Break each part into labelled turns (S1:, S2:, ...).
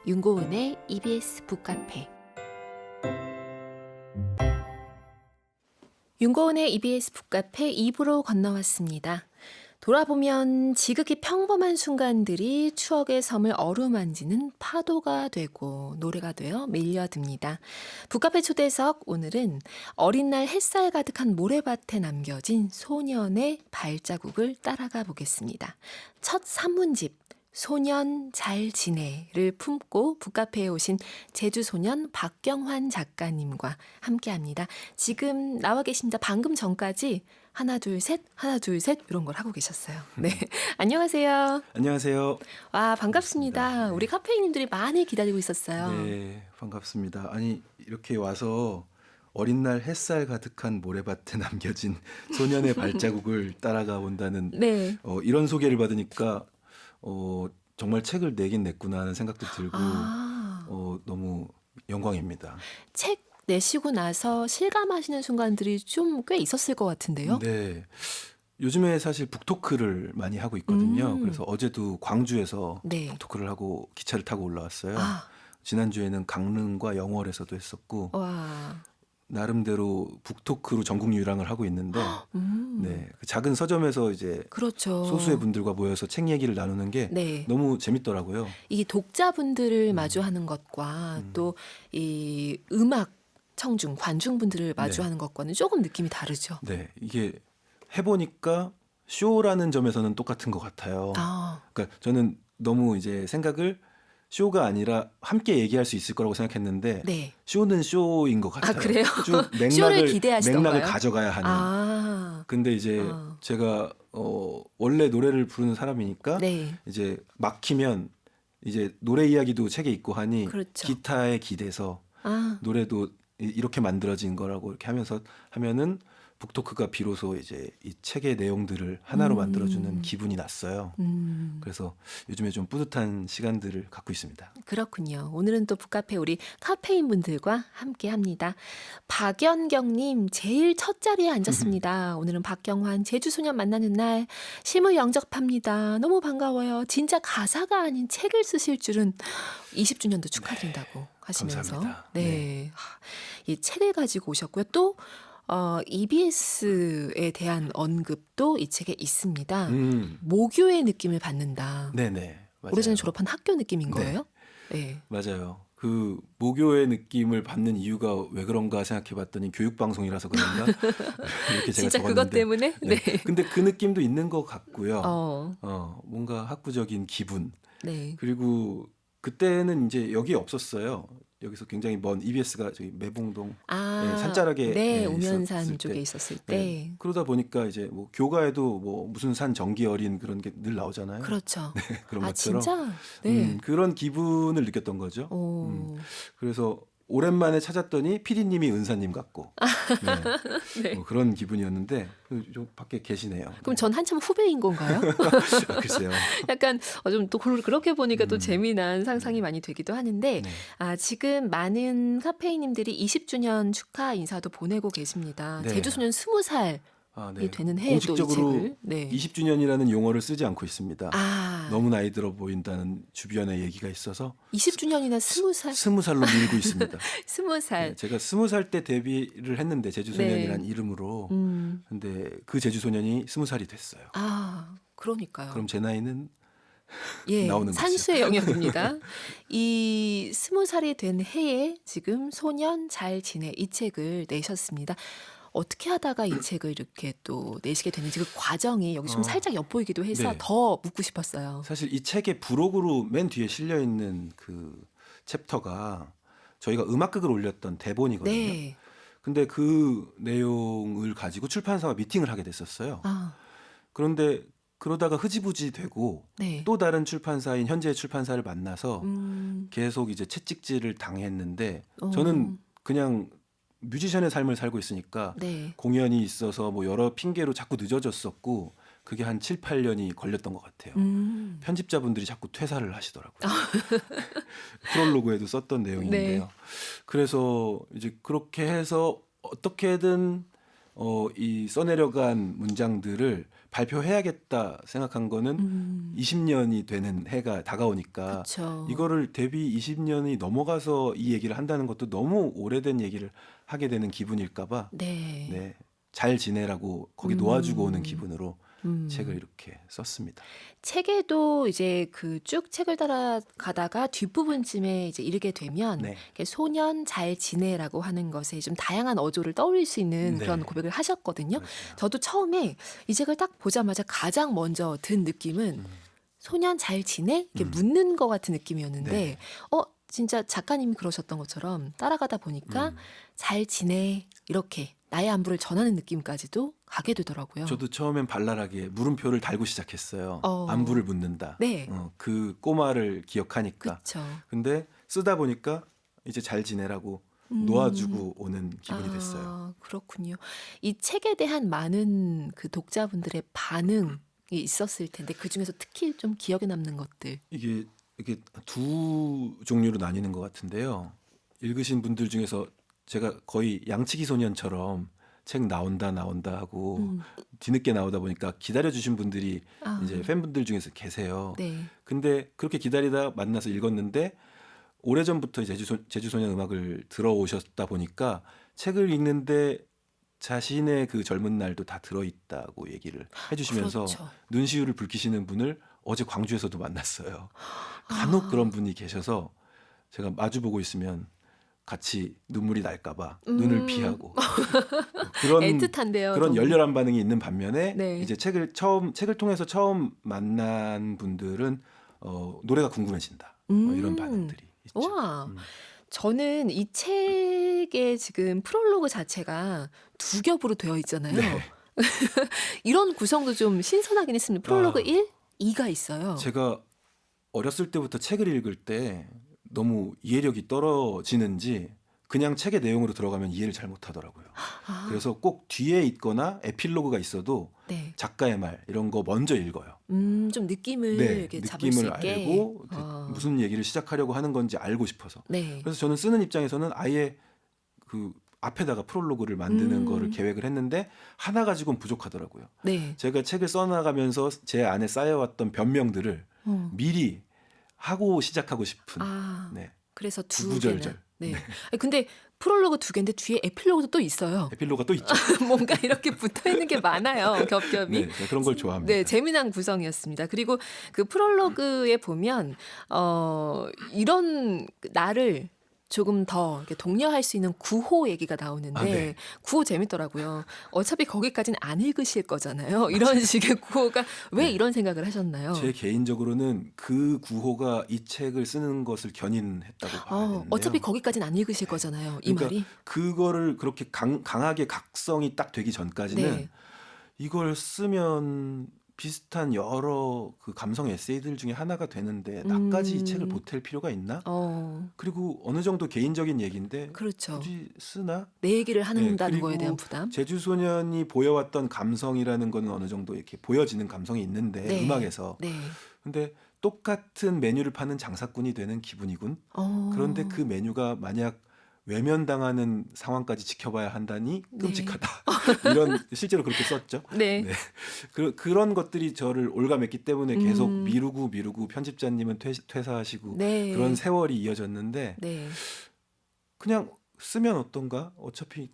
S1: 윤고은의 EBS 북카페. 윤고은의 EBS 북카페 2부로 건너왔습니다. 돌아보면 지극히 평범한 순간들이 추억의 섬을 어루만지는 파도가 되고 노래가 되어 밀려듭니다. 북카페 초대석, 오늘은 어린 날 햇살 가득한 모래밭에 남겨진 소년의 발자국을 따라가 보겠습니다. 첫 산문집 소년 잘 지내를 품고 북카페에 오신 제주소년 박경환 작가님과 함께합니다. 지금 나와 계십니다. 방금 전까지 하나 둘 셋 이런 걸 하고 계셨어요. 네, 안녕하세요.
S2: 안녕하세요.
S1: 와, 반갑습니다.
S2: 반갑습니다. 네.
S1: 우리 카페인님들이 많이 기다리고 있었어요.
S2: 네, 반갑습니다. 아니, 이렇게 와서 어린 날 햇살 가득한 모래밭에 남겨진 소년의 발자국을 따라가 본다는
S1: 네.
S2: 이런 소개를 받으니까 정말 책을 내긴 냈구나 하는 생각도 들고 너무 영광입니다.
S1: 책 내시고 나서 실감하시는 순간들이 좀 꽤 있었을 것 같은데요.
S2: 네. 요즘에 사실 북토크를 많이 하고 있거든요.
S1: 음.
S2: 그래서 어제도 광주에서
S1: 네.
S2: 북토크를 하고 기차를 타고 올라왔어요.
S1: 아,
S2: 지난주에는 강릉과 영월에서도 했었고
S1: 와.
S2: 나름대로 북토크로 전국 유랑을 하고 있는데 네, 그 작은 서점에서 이제
S1: 그렇죠.
S2: 소수의 분들과 모여서 책 얘기를 나누는 게
S1: 네.
S2: 너무 재밌더라고요.
S1: 이 독자분들을 마주하는 것과 또 이 음악 청중, 관중분들을 마주하는 것과는 조금 느낌이 다르죠.
S2: 네, 이게 해보니까 쇼라는 점에서는 똑같은 것 같아요.
S1: 아,
S2: 그러니까 저는 너무 이제 생각을 쇼가 아니라 함께 얘기할 수 있을 거라고 생각했는데
S1: 네.
S2: 쇼는 쇼인 것 같아요.
S1: 그래요?
S2: 쭉
S1: 쇼를
S2: 맥락을
S1: 기대하시던가요?
S2: 가져가야 하는.
S1: 아,
S2: 근데 이제
S1: 아.
S2: 제가 원래 노래를 부르는 사람이니까
S1: 네.
S2: 이제 막히면 이제 노래 이야기도 책에 있고 하니
S1: 그렇죠.
S2: 기타에 기대서
S1: 아,
S2: 노래도 이렇게 만들어진 거라고 이렇게 하면서 하면은 북토크가 비로소 이제 이 책의 내용들을 하나로 만들어주는 기분이 났어요. 그래서 요즘에 좀 뿌듯한 시간들을 갖고 있습니다.
S1: 그렇군요. 오늘은 또 북카페 우리 카페인 분들과 함께 합니다. 박연경님, 제일 첫 자리에 앉았습니다. 오늘은 박경환 제주소년 만나는 날 실무 영접합니다. 너무 반가워요. 진짜 가사가 아닌 책을 쓰실 줄은 20주년도 축하드린다고 하시면서.
S2: 감사합니다.
S1: 네. 이 책을 가지고 오셨고요. 또 EBS에 대한 언급도 이 책에 있습니다. 모교의 느낌을 받는다.
S2: 네네. 맞아요.
S1: 오래전에 졸업한 학교 느낌인
S2: 네.
S1: 거예요? 네.
S2: 맞아요. 그 모교의 느낌을 받는 이유가 왜 그런가 생각해봤더니 교육방송이라서 그런가 이렇게 제가
S1: 진짜
S2: 적었는데.
S1: 그것 때문에? 네.
S2: 근데 그 느낌도 있는 것 같고요.
S1: 어,
S2: 뭔가 학구적인 기분.
S1: 네.
S2: 그리고 그때는 이제 여기 없었어요. 여기서 굉장히 먼 EBS가 저기 매봉동
S1: 아,
S2: 산자락에
S1: 네,
S2: 있었을
S1: 오면산 쪽에
S2: 때.
S1: 있었을 때.
S2: 네. 그러다 보니까 이제 뭐 교가에도 뭐 무슨 산 정기 어린 그런 게 늘 나오잖아요.
S1: 그렇죠.
S2: 그런
S1: 아,
S2: 것처럼
S1: 진짜? 네.
S2: 그런 기분을 느꼈던 거죠.
S1: 오,
S2: 그래서 오랜만에 찾았더니 PD님이 은사님 같고
S1: 네.
S2: 뭐 그런 기분이었는데 저 밖에 계시네요.
S1: 그럼 전 한참 후배인 건가요?
S2: 글쎄요.
S1: 약간 좀 또 그렇게 보니까 또 재미난 상상이 많이 되기도 하는데
S2: 네.
S1: 지금 많은 카페이님들이 20주년 축하 인사도 보내고 계십니다.
S2: 네.
S1: 제주소년 20살 이 되는 해에 또 이
S2: 공식적으로
S1: 책을. 네.
S2: 20주년이라는 용어를 쓰지 않고 있습니다.
S1: 아,
S2: 너무 나이 들어 보인다는 주변의 얘기가 있어서
S1: 20주년이나 20살?
S2: 20살로 밀고 있습니다.
S1: 20살.
S2: 네, 제가 20살 때 데뷔를 했는데 제주소년이란 이름으로 근데 그 제주소년이 20살이 됐어요.
S1: 아, 그러니까요.
S2: 그럼 제 나이는
S1: 예,
S2: 나오는 거죠.
S1: 산수의 영역입니다. 이 20살이 된 해에 지금 소년 잘 지내 이 책을 내셨습니다. 어떻게 하다가 이 책을 이렇게 또 내시게 됐는지 그 과정이 여기 좀 살짝 엿보이기도 해서
S2: 네.
S1: 더 묻고 싶었어요.
S2: 사실 이 책의 부록으로 맨 뒤에 실려 있는 그 챕터가 저희가 음악극을 올렸던 대본이거든요.
S1: 네.
S2: 근데 그 내용을 가지고 출판사와 미팅을 하게 됐었어요.
S1: 아,
S2: 그런데 그러다가 흐지부지 되고
S1: 네.
S2: 또 다른 출판사인 현재의 출판사를 만나서
S1: 음,
S2: 계속 이제 채찍질을 당했는데
S1: 어.
S2: 저는 그냥 뮤지션의 삶을 살고 있으니까
S1: 네.
S2: 공연이 있어서 뭐 여러 핑계로 자꾸 늦어졌었고 그게 한 7, 8년이 걸렸던 것 같아요. 편집자분들이 자꾸 퇴사를 하시더라고요. 프롤로그에도 썼던 내용인데요.
S1: 네.
S2: 그래서 이제 그렇게 해서 어떻게든 이 써내려간 문장들을 발표해야겠다 생각한 거는 20년이 되는 해가 다가오니까
S1: 그쵸.
S2: 이거를 데뷔 20년이 넘어가서 이 얘기를 한다는 것도 너무 오래된 얘기를 하게 되는 기분일까 봐
S1: 네.
S2: 네, 잘 지내라고 거기 놓아주고 오는 기분으로
S1: 음.
S2: 책을 이렇게 썼습니다.
S1: 책에도 이제 그 쭉 책을 따라가다가 뒷부분쯤에 이제 이르게 되면
S2: 네.
S1: 이렇게 소년 잘 지내라고 하는 것에 좀 다양한 어조를 떠올릴 수 있는
S2: 네.
S1: 그런 고백을 하셨거든요.
S2: 맞아요.
S1: 저도 처음에 이 책을 딱 보자마자 가장 먼저 든 느낌은 소년 잘 지내? 이렇게 묻는 것 같은 느낌이었는데
S2: 네.
S1: 진짜 작가님이 그러셨던 것처럼 따라가다 보니까 잘 지내 이렇게 나의 안부를 전하는 느낌까지도 가게 되더라고요.
S2: 저도 처음엔 발랄하게 물음표를 달고 시작했어요.
S1: 어.
S2: 안부를 묻는다.
S1: 네.
S2: 그 꼬마를 기억하니까.
S1: 그렇죠.
S2: 근데 쓰다 보니까 이제 잘 지내라고 놓아주고 오는 기분이 됐어요.
S1: 그렇군요. 이 책에 대한 많은 그 독자분들의 반응이 있었을 텐데 그 중에서 특히 좀 기억에 남는 것들.
S2: 이게 두 종류로 나뉘는 것 같은데요. 읽으신 분들 중에서 제가 거의 양치기 소년처럼 책 나온다 하고 뒤늦게 나오다 보니까 기다려주신 분들이
S1: 아.
S2: 이제 팬분들 중에서 계세요.
S1: 네.
S2: 근데 그렇게 기다리다 만나서 읽었는데 오래전부터 제주소년 음악을 들어오셨다 보니까 책을 읽는데 자신의 그 젊은 날도 다 들어있다고 얘기를 해주시면서
S1: 그렇죠.
S2: 눈시울을 붉히시는 분을 어제 광주에서도 만났어요. 간혹 그런 분이 계셔서 제가 마주보고 있으면 같이 눈물이 날까봐 눈을 피하고 그런
S1: 애틋한데요.
S2: 그런
S1: 너무.
S2: 열렬한 반응이 있는 반면에
S1: 네.
S2: 이제 책을 통해서 처음 만난 분들은 노래가 궁금해진다 이런 반응들이 있죠.
S1: 와. 저는 이 책의 지금 프롤로그 자체가 두 겹으로 되어 있잖아요.
S2: 네.
S1: 이런 구성도 좀 신선하긴 했습니다. 프롤로그
S2: 아.
S1: 1, 2가 있어요.
S2: 제가 어렸을 때부터 책을 읽을 때 너무 이해력이 떨어지는지 그냥 책의 내용으로 들어가면 이해를 잘 못하더라고요.
S1: 아,
S2: 그래서 꼭 뒤에 있거나 에필로그가 있어도
S1: 네.
S2: 작가의 말 이런 거 먼저 읽어요.
S1: 좀 느낌을
S2: 네,
S1: 이렇게 잡을 수
S2: 느낌을
S1: 있게.
S2: 알고
S1: 아,
S2: 무슨 얘기를 시작하려고 하는 건지 알고 싶어서.
S1: 네.
S2: 그래서 저는 쓰는 입장에서는 아예 그 앞에다가 프롤로그를 만드는 거를 계획을 했는데 하나 가지고는 부족하더라고요.
S1: 네.
S2: 제가 책을 써나가면서 제 안에 쌓여왔던 변명들을
S1: 어.
S2: 미리 하고 시작하고 싶은
S1: 아,
S2: 네.
S1: 그래서 두
S2: 구구절절.
S1: 개나. 네. 아니, 근데 프롤로그 두 개인데 뒤에 에필로그도 또 있어요.
S2: 에필로그가 또 있죠.
S1: 뭔가 이렇게 붙어 있는 게 많아요. 겹겹이.
S2: 네, 제가 그런 걸 좋아합니다.
S1: 네, 재미난 구성이었습니다. 그리고 그 프롤로그에 보면 이런 나를 조금 더 이렇게 독려할 수 있는 구호 얘기가 나오는데
S2: 아, 네.
S1: 구호 재밌더라고요. 어차피 거기까지는 안 읽으실 거잖아요. 이런 식의 구호가 왜
S2: 네.
S1: 이런 생각을 하셨나요?
S2: 제 개인적으로는 그 구호가 이 책을 쓰는 것을 견인했다고 봐야 되는데요.
S1: 어차피 거기까지는 안 읽으실 거잖아요. 이
S2: 그러니까
S1: 말이.
S2: 그거를 그렇게 강하게 각성이 딱 되기 전까지는
S1: 네.
S2: 이걸 쓰면 비슷한 여러 그 감성 에세이들 중에 하나가 되는데 나까지 이 책을 보탤 필요가 있나? 그리고 어느 정도 개인적인 얘기인데
S1: 그렇죠.
S2: 굳이 쓰나?
S1: 내 얘기를 한다는
S2: 그리고
S1: 거에 대한 부담.
S2: 제주소년이 보여왔던 감성이라는 거는 어느 정도 이렇게 보여지는 감성이 있는데
S1: 네.
S2: 음악에서
S1: 네.
S2: 근데 똑같은 메뉴를 파는 장사꾼이 되는 기분이군. 그런데 그 메뉴가 만약 외면당하는 상황까지 지켜봐야 한다니 끔찍하다. 이런 실제로 그렇게 썼죠.
S1: 네.
S2: 네. 그런 것들이 저를 올가맸기 때문에 계속 미루고 편집자님은 퇴사하시고
S1: 네.
S2: 그런 세월이 이어졌는데
S1: 네.
S2: 그냥 쓰면 어떤가? 어차피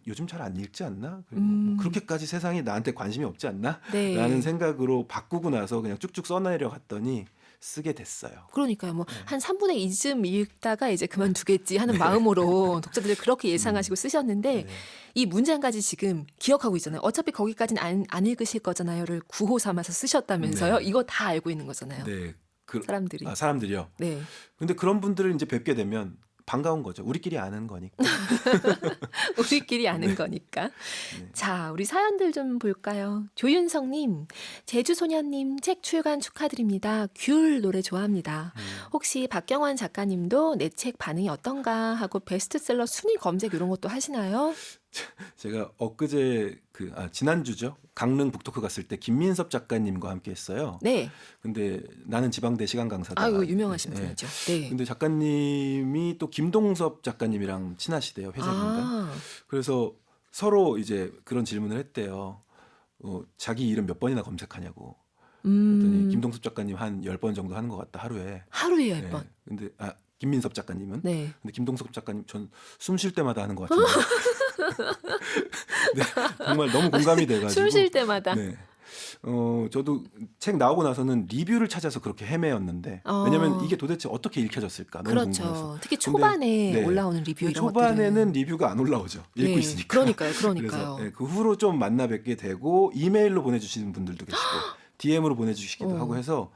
S2: 요즘 잘 안 읽지 않나? 그리고 뭐 그렇게까지 세상이 나한테 관심이 없지 않나?
S1: 네.
S2: 라는 생각으로 바꾸고 나서 그냥 쭉쭉 써내려 갔더니 쓰게 됐어요.
S1: 그러니까요. 뭐 한 3분의 2쯤 읽다가 이제 그만두겠지 하는 마음으로 독자들이 그렇게 예상하시고 쓰셨는데
S2: 네.
S1: 이 문장까지 지금 기억하고 있잖아요. 어차피 거기까지는 안 읽으실 거잖아요를 구호 삼아서 쓰셨다면서요.
S2: 네.
S1: 이거 다 알고 있는 거잖아요.
S2: 네.
S1: 사람들이.
S2: 사람들이요.
S1: 네.
S2: 근데 그런 분들을 이제 뵙게 되면 반가운 거죠. 우리끼리 아는 거니까.
S1: 우리끼리 아는 거니까.
S2: 네.
S1: 자, 우리 사연들 좀 볼까요? 조윤성님, 제주소년님 책 출간 축하드립니다. 귤 노래 좋아합니다. 혹시 박경환 작가님도 내 책 반응이 어떤가 하고 베스트셀러 순위 검색 이런 것도 하시나요?
S2: 제가 엊그제 지난주죠. 강릉 북토크 갔을 때 김민섭 작가님과 함께 했어요.
S1: 네.
S2: 근데 나는 지방대 시간 강사다.
S1: 아유, 유명하신
S2: 네.
S1: 분이죠. 네.
S2: 근데 작가님이 또 김동섭 작가님이랑 친하시대요. 회장님과.
S1: 아,
S2: 그래서 서로 이제 그런 질문을 했대요. 자기 이름 몇 번이나 검색하냐고. 그랬더니 김동섭 작가님 한 10번 정도 하는 것 같다 하루에.
S1: 하루에
S2: 네.
S1: 10번.
S2: 근데 김민섭 작가님은
S1: 네.
S2: 근데 김동섭 작가님 전 숨 쉴 때마다 하는 것 같은데. 네, 정말 너무 공감이 돼가지고.
S1: 숨 쉴 때마다.
S2: 네. 저도 책 나오고 나서는 리뷰를 찾아서 그렇게 헤매었는데 왜냐면 이게 도대체 어떻게 읽혀졌을까 너무 궁금해서.
S1: 그렇죠. 특히 초반에
S2: 근데, 네.
S1: 올라오는 리뷰 이런
S2: 초반에는
S1: 것들은.
S2: 리뷰가 안 올라오죠. 읽고
S1: 네.
S2: 있으니까.
S1: 그러니까요.
S2: 그래서 그 후로 좀 만나 뵙게 되고 이메일로 보내주시는 분들도 계시고 DM으로 보내주시기도 하고 해서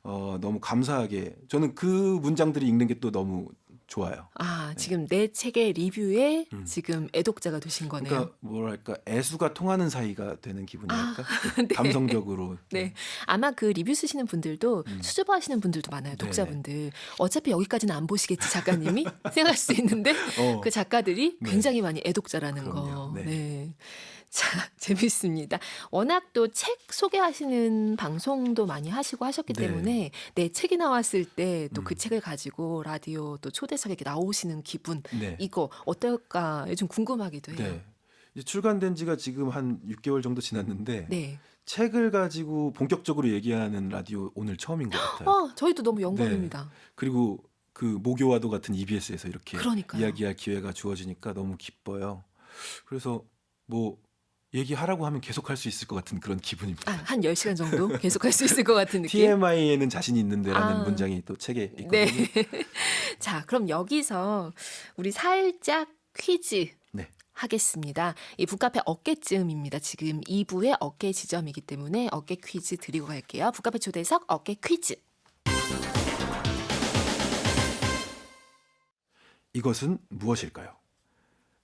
S2: 너무 감사하게 저는 그 문장들이 읽는 게 또 너무 좋아요.
S1: 지금 내 책의 리뷰에 지금 애독자가 되신 거네요.
S2: 그러니까 뭐랄까 애수가 통하는 사이가 되는 기분이랄까.
S1: 네.
S2: 감성적으로.
S1: 네. 아마 그 리뷰 쓰시는 분들도 수줍어하시는 분들도 많아요. 독자분들. 어차피 여기까지는 안 보시겠지 작가님이 생각할 수 있는데 그 작가들이
S2: 네.
S1: 굉장히 많이 애독자라는
S2: 그럼요.
S1: 거.
S2: 네.
S1: 네. 자, 재밌습니다. 워낙 또 책 소개하시는 방송도 많이 하시고 하셨기
S2: 네.
S1: 때문에 내 책이 나왔을 때 또 그 책을 가지고 라디오 또 초대석에 이렇게 나오시는 기분
S2: 네.
S1: 이거 어떨까 좀 궁금하기도 해요.
S2: 네. 이제 출간된 지가 지금 한 6개월 정도 지났는데
S1: 네.
S2: 책을 가지고 본격적으로 얘기하는 라디오 오늘 처음인 것 같아요.
S1: 저희도 너무 영광입니다.
S2: 그리고 그 모교와도 같은 EBS에서 이렇게
S1: 그러니까요.
S2: 이야기할 기회가 주어지니까 너무 기뻐요. 그래서 뭐 얘기하라고 하면 계속 할 수 있을 것 같은 그런 기분입니다.
S1: 한 10시간 정도 계속 할 수 있을 것 같은 느낌.
S2: TMI에는 자신이 있는데라는 문장이 또 책에 있거든요.
S1: 네. 자, 그럼 여기서 우리 살짝 퀴즈
S2: 네.
S1: 하겠습니다. 이 북카페 어깨쯤입니다. 지금 2부의 어깨 지점이기 때문에 어깨 퀴즈 드리고 갈게요. 북카페 초대석 어깨 퀴즈.
S2: 이것은 무엇일까요?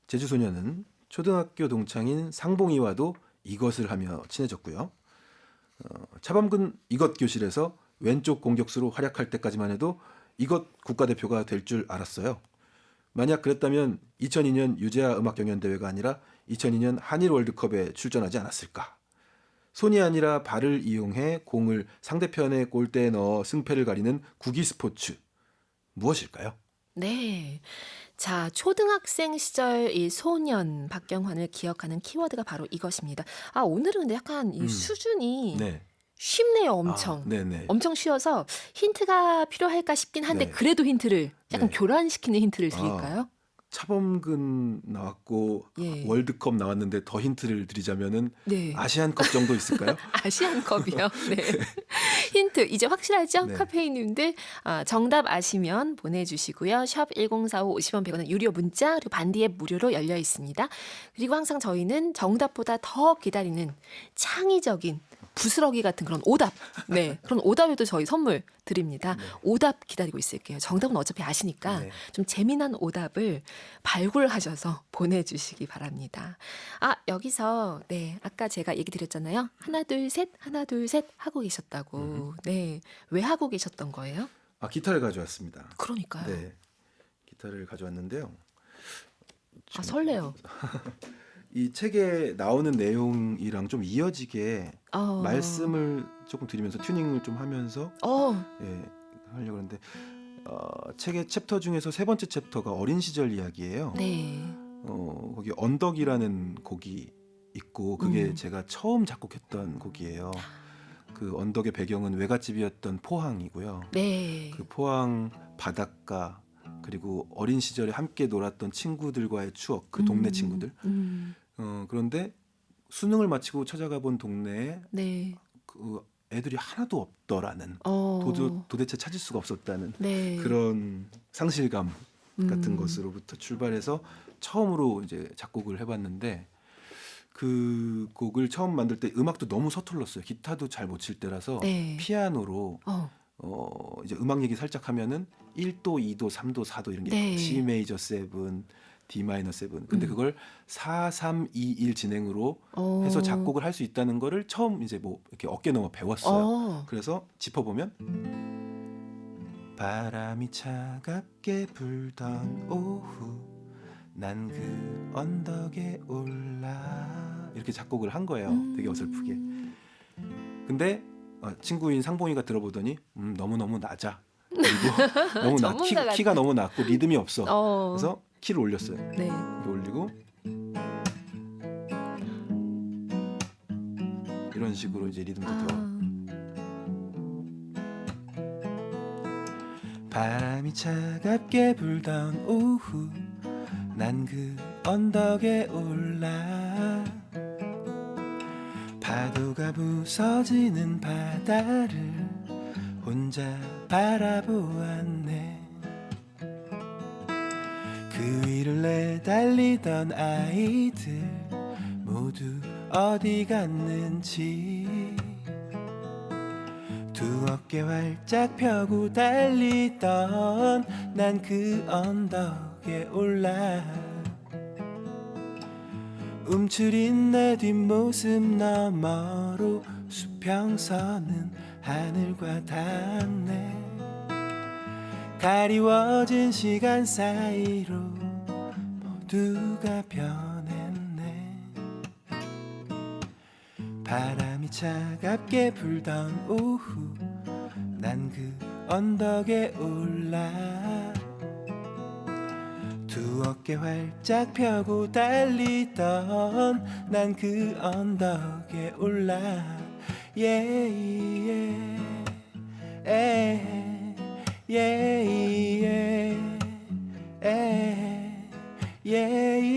S2: 제주소녀는 초등학교 동창인 상봉이와도 이것을 하며 친해졌고요. 차범근 이것 교실에서 왼쪽 공격수로 활약할 때까지만 해도 이것 국가대표가 될 줄 알았어요. 만약 그랬다면 2002년 유재하 음악경연대회가 아니라 2002년 한일 월드컵에 출전하지 않았을까? 손이 아니라 발을 이용해 공을 상대편의 골대에 넣어 승패를 가리는 구기 스포츠. 무엇일까요?
S1: 네. 자, 초등학생 시절 이 소년 박경환을 기억하는 키워드가 바로 이것입니다. 오늘은 근데 약간 이 수준이
S2: 네.
S1: 쉽네요, 엄청.
S2: 네네.
S1: 엄청 쉬워서 힌트가 필요할까 싶긴 한데
S2: 네.
S1: 그래도 힌트를 약간
S2: 네.
S1: 교란시키는 힌트를 드릴까요?
S2: 차범근 나왔고
S1: 예.
S2: 월드컵 나왔는데 더 힌트를 드리자면은
S1: 네.
S2: 아시안컵 정도 있을까요?
S1: 아시안컵이요. 네. 힌트 이제 확실하죠?
S2: 네.
S1: 카페인님들 정답 아시면 보내주시고요. 샵 1045 50원 100원은 유료 문자 그리고 반디앱 무료로 열려 있습니다. 그리고 항상 저희는 정답보다 더 기다리는 창의적인 부스러기 같은 그런 오답. 네. 그런 오답에도 저희 선물 드립니다. 오답 기다리고 있을게요. 정답은 어차피 아시니까
S2: 네.
S1: 좀 재미난 오답을 발굴하셔서 보내주시기 바랍니다. 여기서 네 아까 제가 얘기 드렸잖아요. 하나 둘 셋 하나 둘 셋 하고 계셨다고. 네. 왜 하고 계셨던 거예요?
S2: 기타를 가져왔습니다.
S1: 그러니까요.
S2: 네. 기타를 가져왔는데요.
S1: 설레요.
S2: 이 책에 나오는 내용이랑 좀 이어지게 말씀을 조금 드리면서 튜닝을 좀 하면서 하려고 하는데 책의 챕터 중에서 세 번째 챕터가 어린 시절 이야기예요.
S1: 네.
S2: 거기 언덕이라는 곡이 있고 그게 제가 처음 작곡했던 곡이에요. 그 언덕의 배경은 외갓집이었던 포항이고요.
S1: 네.
S2: 그 포항 바닷가 그리고 어린 시절에 함께 놀았던 친구들과의 추억, 그 동네 친구들. 그런데 수능을 마치고 찾아가 본 동네에
S1: 네.
S2: 그 애들이 하나도 없더라는 도대체 찾을 수가 없었다는
S1: 네.
S2: 그런 상실감 같은 것으로부터 출발해서 처음으로 이제 작곡을 해봤는데 그 곡을 처음 만들 때 음악도 너무 서툴렀어요. 기타도 잘 못 칠 때라서
S1: 네.
S2: 피아노로 이제 음악 얘기 살짝 하면은 1도, 2도, 3도, 4도 이런 게
S1: 네.
S2: C 메이저 7, D 마이너 7. 근데 그걸 4, 3, 2, 1 진행으로 해서 작곡을 할 수 있다는 거를 처음 이제 뭐 이렇게 어깨 넘어 배웠어요. 그래서 짚어보면 바람이 차갑게 불던 오후 난 그 언덕에 올라 이렇게 작곡을 한 거예요. 되게 어설프게. 근데 친구인 상봉이가 들어보더니 너무너무 낮아. 그리고 너무 키가 너무 낮고 리듬이 없어. 그래서 키를 올렸어요.
S1: 네.
S2: 이렇게 올리고 그런 식으로 이제 리듬도 들어. 바람이 차갑게 불던 오후 난 그 언덕에 올라 파도가 부서지는 바다를 혼자 바라보았네. 그 위를 내달리던 아이들 모두 어디 갔는지 두 어깨 활짝 펴고 달리던 난 그 언덕에 올라 움츠린 내 뒷모습 너머로 수평선은 하늘과 닿네. 가리워진 시간 사이로 모두가 변했네. 바람이 차갑게 불던 오후 난 그 언덕에 올라 두 어깨 활짝 펴고 달리던 난 그 언덕에 올라 yeah, yeah, yeah, yeah, yeah, yeah,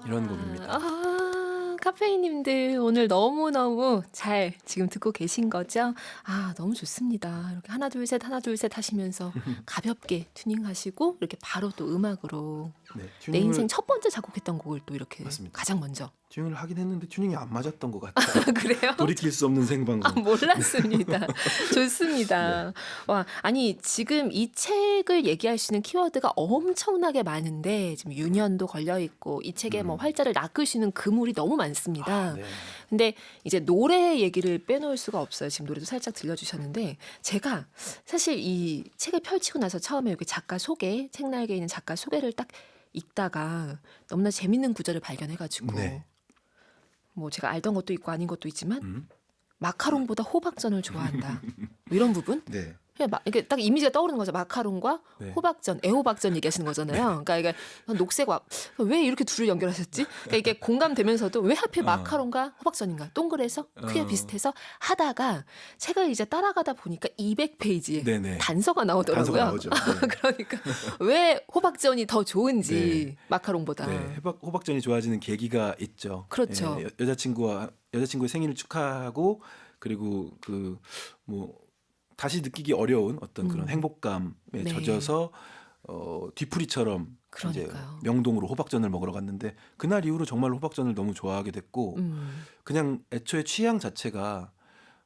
S2: 이런 곡입니다.
S1: 카페인님들 오늘 너무너무 잘 지금 듣고 계신 거죠? 너무 좋습니다. 이렇게 하나 둘 셋 하나 둘 셋 하시면서 가볍게 튜닝하시고 이렇게 바로 또 음악으로
S2: 네,
S1: 내 인생 첫 번째 작곡했던 곡을 또 이렇게
S2: 맞습니다.
S1: 가장 먼저.
S2: 튜닝을 하긴 했는데 튜닝이 안 맞았던 것 같아요.
S1: 그래요?
S2: 돌이킬 수 없는 생방송.
S1: 몰랐습니다. 좋습니다. 와, 아니 지금 이 책을 얘기할 수 있는 키워드가 엄청나게 많은데 지금 유년도 걸려 있고 이 책에 뭐 활자를 낚으시는 그물이 너무 많습니다.
S2: 네.
S1: 근데 이제 노래 얘기를 빼놓을 수가 없어요. 지금 노래도 살짝 들려주셨는데 제가 사실 이 책을 펼치고 나서 처음에 여기 작가 소개, 책날개에 있는 작가 소개를 딱 읽다가 너무나 재밌는 구절을 발견해가지고
S2: 네.
S1: 뭐 제가 알던 것도 있고 아닌 것도 있지만 마카롱보다 호박전을 좋아한다. 뭐 이런 부분?
S2: 네.
S1: 그냥 이게 딱 이미지가 떠오르는 거죠. 마카롱과
S2: 네.
S1: 호박전, 애호박전 얘기하시는 거잖아요. 그러니까 이게 녹색 왜 이렇게 둘을 연결하셨지? 그러니까 이게 공감되면서도 왜 하필 마카롱과 호박전인가? 동그래서 크기가 비슷해서 하다가 책을 이제 따라가다 보니까 200페이지에
S2: 네네.
S1: 단서가 나오더라고요.
S2: 단서가 나오죠. 네.
S1: 그러니까 왜 호박전이 더 좋은지
S2: 네.
S1: 마카롱보다.
S2: 네, 호박전이 좋아지는 계기가 있죠.
S1: 그렇죠.
S2: 예, 여자친구의 생일을 축하하고 그리고 그 뭐 다시 느끼기 어려운 어떤 그런 행복감에
S1: 네.
S2: 젖어서 뒤풀이처럼 이제
S1: 그러니까요.
S2: 명동으로 호박전을 먹으러 갔는데 그날 이후로 정말 호박전을 너무 좋아하게 됐고 그냥 애초에 취향 자체가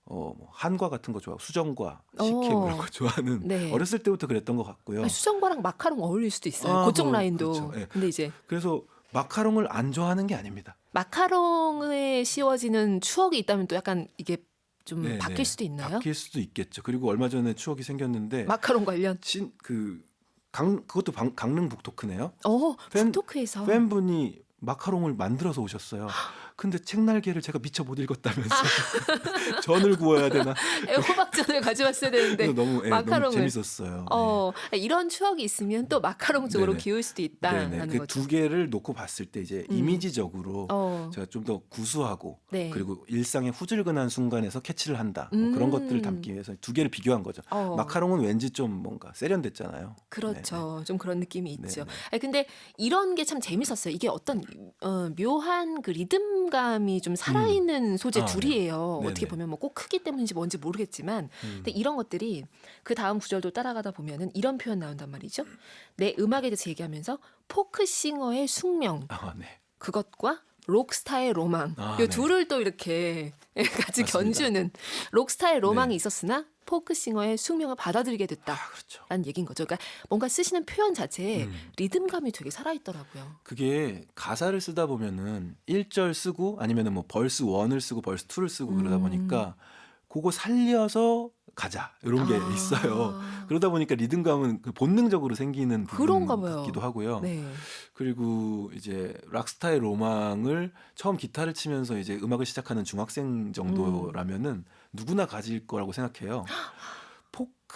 S2: 뭐 한과 같은 거 좋아하고 수정과 식혜 그런 거 좋아하는
S1: 네.
S2: 어렸을 때부터 그랬던 것 같고요.
S1: 아니, 수정과랑 마카롱 어울릴 수도 있어요. 그쪽
S2: 뭐,
S1: 라인도.
S2: 그렇죠. 예.
S1: 근데 이제
S2: 그래서 마카롱을 안 좋아하는 게 아닙니다.
S1: 마카롱에 씌워지는 추억이 있다면 또 약간 이게 좀
S2: 네네.
S1: 바뀔 수도 있나요?
S2: 바뀔 수도 있겠죠. 그리고 얼마 전에 추억이 생겼는데
S1: 마카롱 관련.
S2: 그것도 강릉 북토크네요.
S1: 팬, 푸토크에서.
S2: 팬분이 마카롱을 만들어서 오셨어요. 근데 책날개를 제가 미처 못 읽었다면서 전을 구워야 되나?
S1: 호박전을 가져왔어야 되는데
S2: 너무
S1: 마카롱을.
S2: 재밌었어요.
S1: 이런 추억이 있으면 또 마카롱 쪽으로
S2: 네네.
S1: 기울 수도 있다라는
S2: 네네.
S1: 거죠.
S2: 그 두 개를 놓고 봤을 때 이제 이미지적으로 제가 좀 더 구수하고
S1: 네.
S2: 그리고 일상의 후줄근한 순간에서 캐치를 한다. 뭐 그런 것들을 담기 위해서 두 개를 비교한 거죠. 마카롱은 왠지 좀 뭔가 세련됐잖아요.
S1: 그렇죠. 좀 그런 느낌이 있죠.
S2: 네네.
S1: 아니, 근데 이런 게 참 재밌었어요. 이게 어떤 묘한 그 리듬감이 좀 살아있는 소재 둘이에요.
S2: 네네.
S1: 어떻게 보면 뭐 꼭 크기 때문인지 뭔지 모르겠지만 근데 이런 것들이 그 다음 구절도 따라가다 보면은 이런 표현 나온단 말이죠. 내 음악에 대해서 얘기하면서 포크싱어의 숙명
S2: 네.
S1: 그것과 록스타의 로망 이
S2: 네.
S1: 둘을 또 이렇게 같이
S2: 맞습니다.
S1: 견주는 록스타의 로망이
S2: 네.
S1: 있었으나 포크싱어의 숙명을 받아들이게 됐다.
S2: 그렇죠.
S1: 라는 얘기인 거죠. 그러니까 뭔가 쓰시는 표현 자체에 리듬감이 되게 살아있더라고요.
S2: 그게 가사를 쓰다 보면은 1절 쓰고 아니면은 뭐 벌스 1을 쓰고 벌스 2를 쓰고 그러다 보니까 그거 살려서 가자 이런 게 있어요. 그러다 보니까 리듬감은 그 본능적으로 생기는 부분
S1: 그런가 봐요.
S2: 같기도 하고요.
S1: 네.
S2: 그리고 이제 락스타의 로망을 처음 기타를 치면서 이제 음악을 시작하는 중학생 정도라면은 누구나 가질 거라고 생각해요.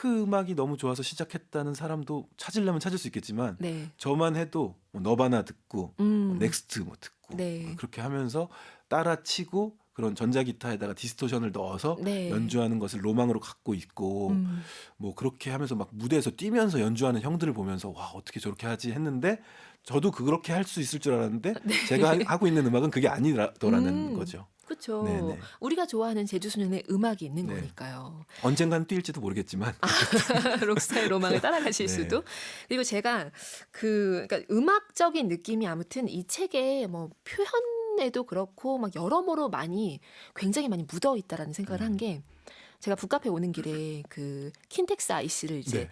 S2: 포크 음악이 너무 좋아서 시작했다는 사람도 찾으려면 찾을 수 있겠지만
S1: 네.
S2: 저만 해도 뭐 너바나 듣고 뭐 넥스트 뭐 듣고
S1: 네.
S2: 그렇게 하면서 따라치고 그런 전자기타에다가 디스토션을 넣어서
S1: 네.
S2: 연주하는 것을 로망으로 갖고 있고 뭐 그렇게 하면서 막 무대에서 뛰면서 연주하는 형들을 보면서 와 어떻게 저렇게 하지 했는데 저도 그렇게 할 수 있을 줄 알았는데 제가 하고 있는 음악은 그게 아니더라는 거죠.
S1: 그렇죠.
S2: 네네.
S1: 우리가 좋아하는 제주소년의 음악이 있는
S2: 네.
S1: 거니까요.
S2: 언젠간 뛸지도 모르겠지만
S1: 록스타의 로망을 따라가실
S2: 네.
S1: 수도. 그리고 제가 그러니까 음악적인 느낌이 아무튼 이 책에 뭐 표현에도 그렇고 막 여러모로 굉장히 많이 묻어 있다라는 생각을 한 게 제가 북카페 오는 길에 그 킨텍스 아이씨를 이제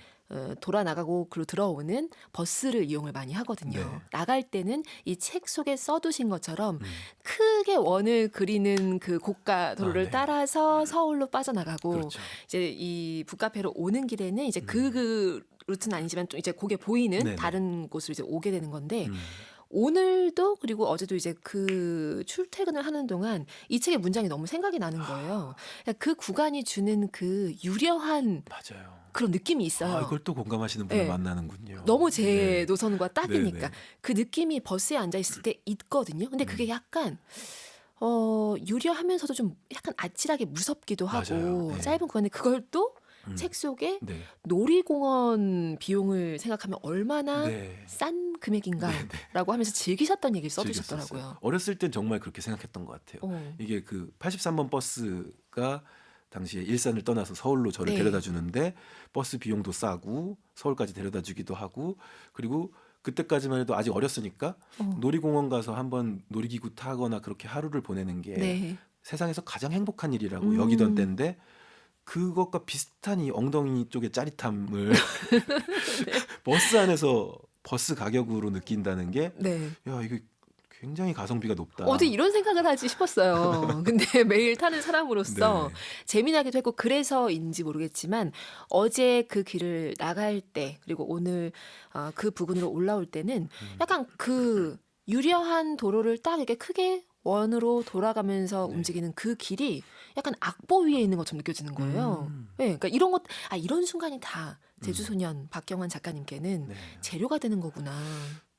S1: 돌아 나가고 그리고 들어오는 버스를 이용을 많이 하거든요.
S2: 네.
S1: 나갈 때는 이 책 속에 써두신 것처럼 크게 원을 그리는 그 고가 도로를
S2: 네.
S1: 따라서 서울로 빠져나가고
S2: 그렇죠.
S1: 이제 이 북카페로 오는 길에는 이제 그 루트는 아니지만 좀 이제 거기에 보이는
S2: 네네.
S1: 다른 곳으로 이제 오게 되는 건데 오늘도 그리고 어제도 이제 그 출퇴근을 하는 동안 이 책의 문장이 너무 생각이 나는 거예요. 그 구간이 주는 그 유려한
S2: 맞아요.
S1: 그런 느낌이 있어요.
S2: 아, 이걸 또 공감하시는 분을
S1: 네.
S2: 만나는군요.
S1: 너무 제
S2: 네.
S1: 노선과 딱이니까
S2: 네네.
S1: 그 느낌이 버스에 앉아 있을 때 있거든요. 근데 그게 약간 유려하면서도 좀 약간 아찔하게 무섭기도 하고
S2: 맞아요. 네.
S1: 짧은 구간에 그걸 또 책 속에
S2: 네.
S1: 놀이공원 비용을 생각하면 얼마나
S2: 네.
S1: 싼 금액인가라고 하면서 즐기셨던 얘기를 써주셨더라고요.
S2: 어렸을 땐 정말 그렇게 생각했던 것 같아요. 이게 그 83번 버스가 당시에 일산을 떠나서 서울로 저를
S1: 네.
S2: 데려다 주는데 버스 비용도 싸고 서울까지 데려다 주기도 하고 그리고 그때까지만 해도 아직 어렸으니까 놀이공원 가서 한번 놀이기구 타거나 그렇게 하루를 보내는 게
S1: 네.
S2: 세상에서 가장 행복한 일이라고 여기던 때인데 그것과 비슷한 이 엉덩이 쪽의 짜릿함을 버스 안에서 버스 가격으로 느낀다는 게
S1: 네.
S2: 야, 이거 굉장히 가성비가 높다.
S1: 어디 이런 생각을 하지 싶었어요. 근데 매일 타는 사람으로서
S2: 네.
S1: 재미나기도 했고 그래서인지 모르겠지만 어제 그 길을 나갈 때 그리고 오늘 그 부근으로 올라올 때는 약간 그 유려한 도로를 딱 이렇게 크게 원으로 돌아가면서 움직이는 그 길이 약간 악보 위에 있는 것처럼 느껴지는 거예요. 네, 그러니까 이런 순간이 다 제주소년 박경환 작가님께는
S2: 네.
S1: 재료가 되는 거구나.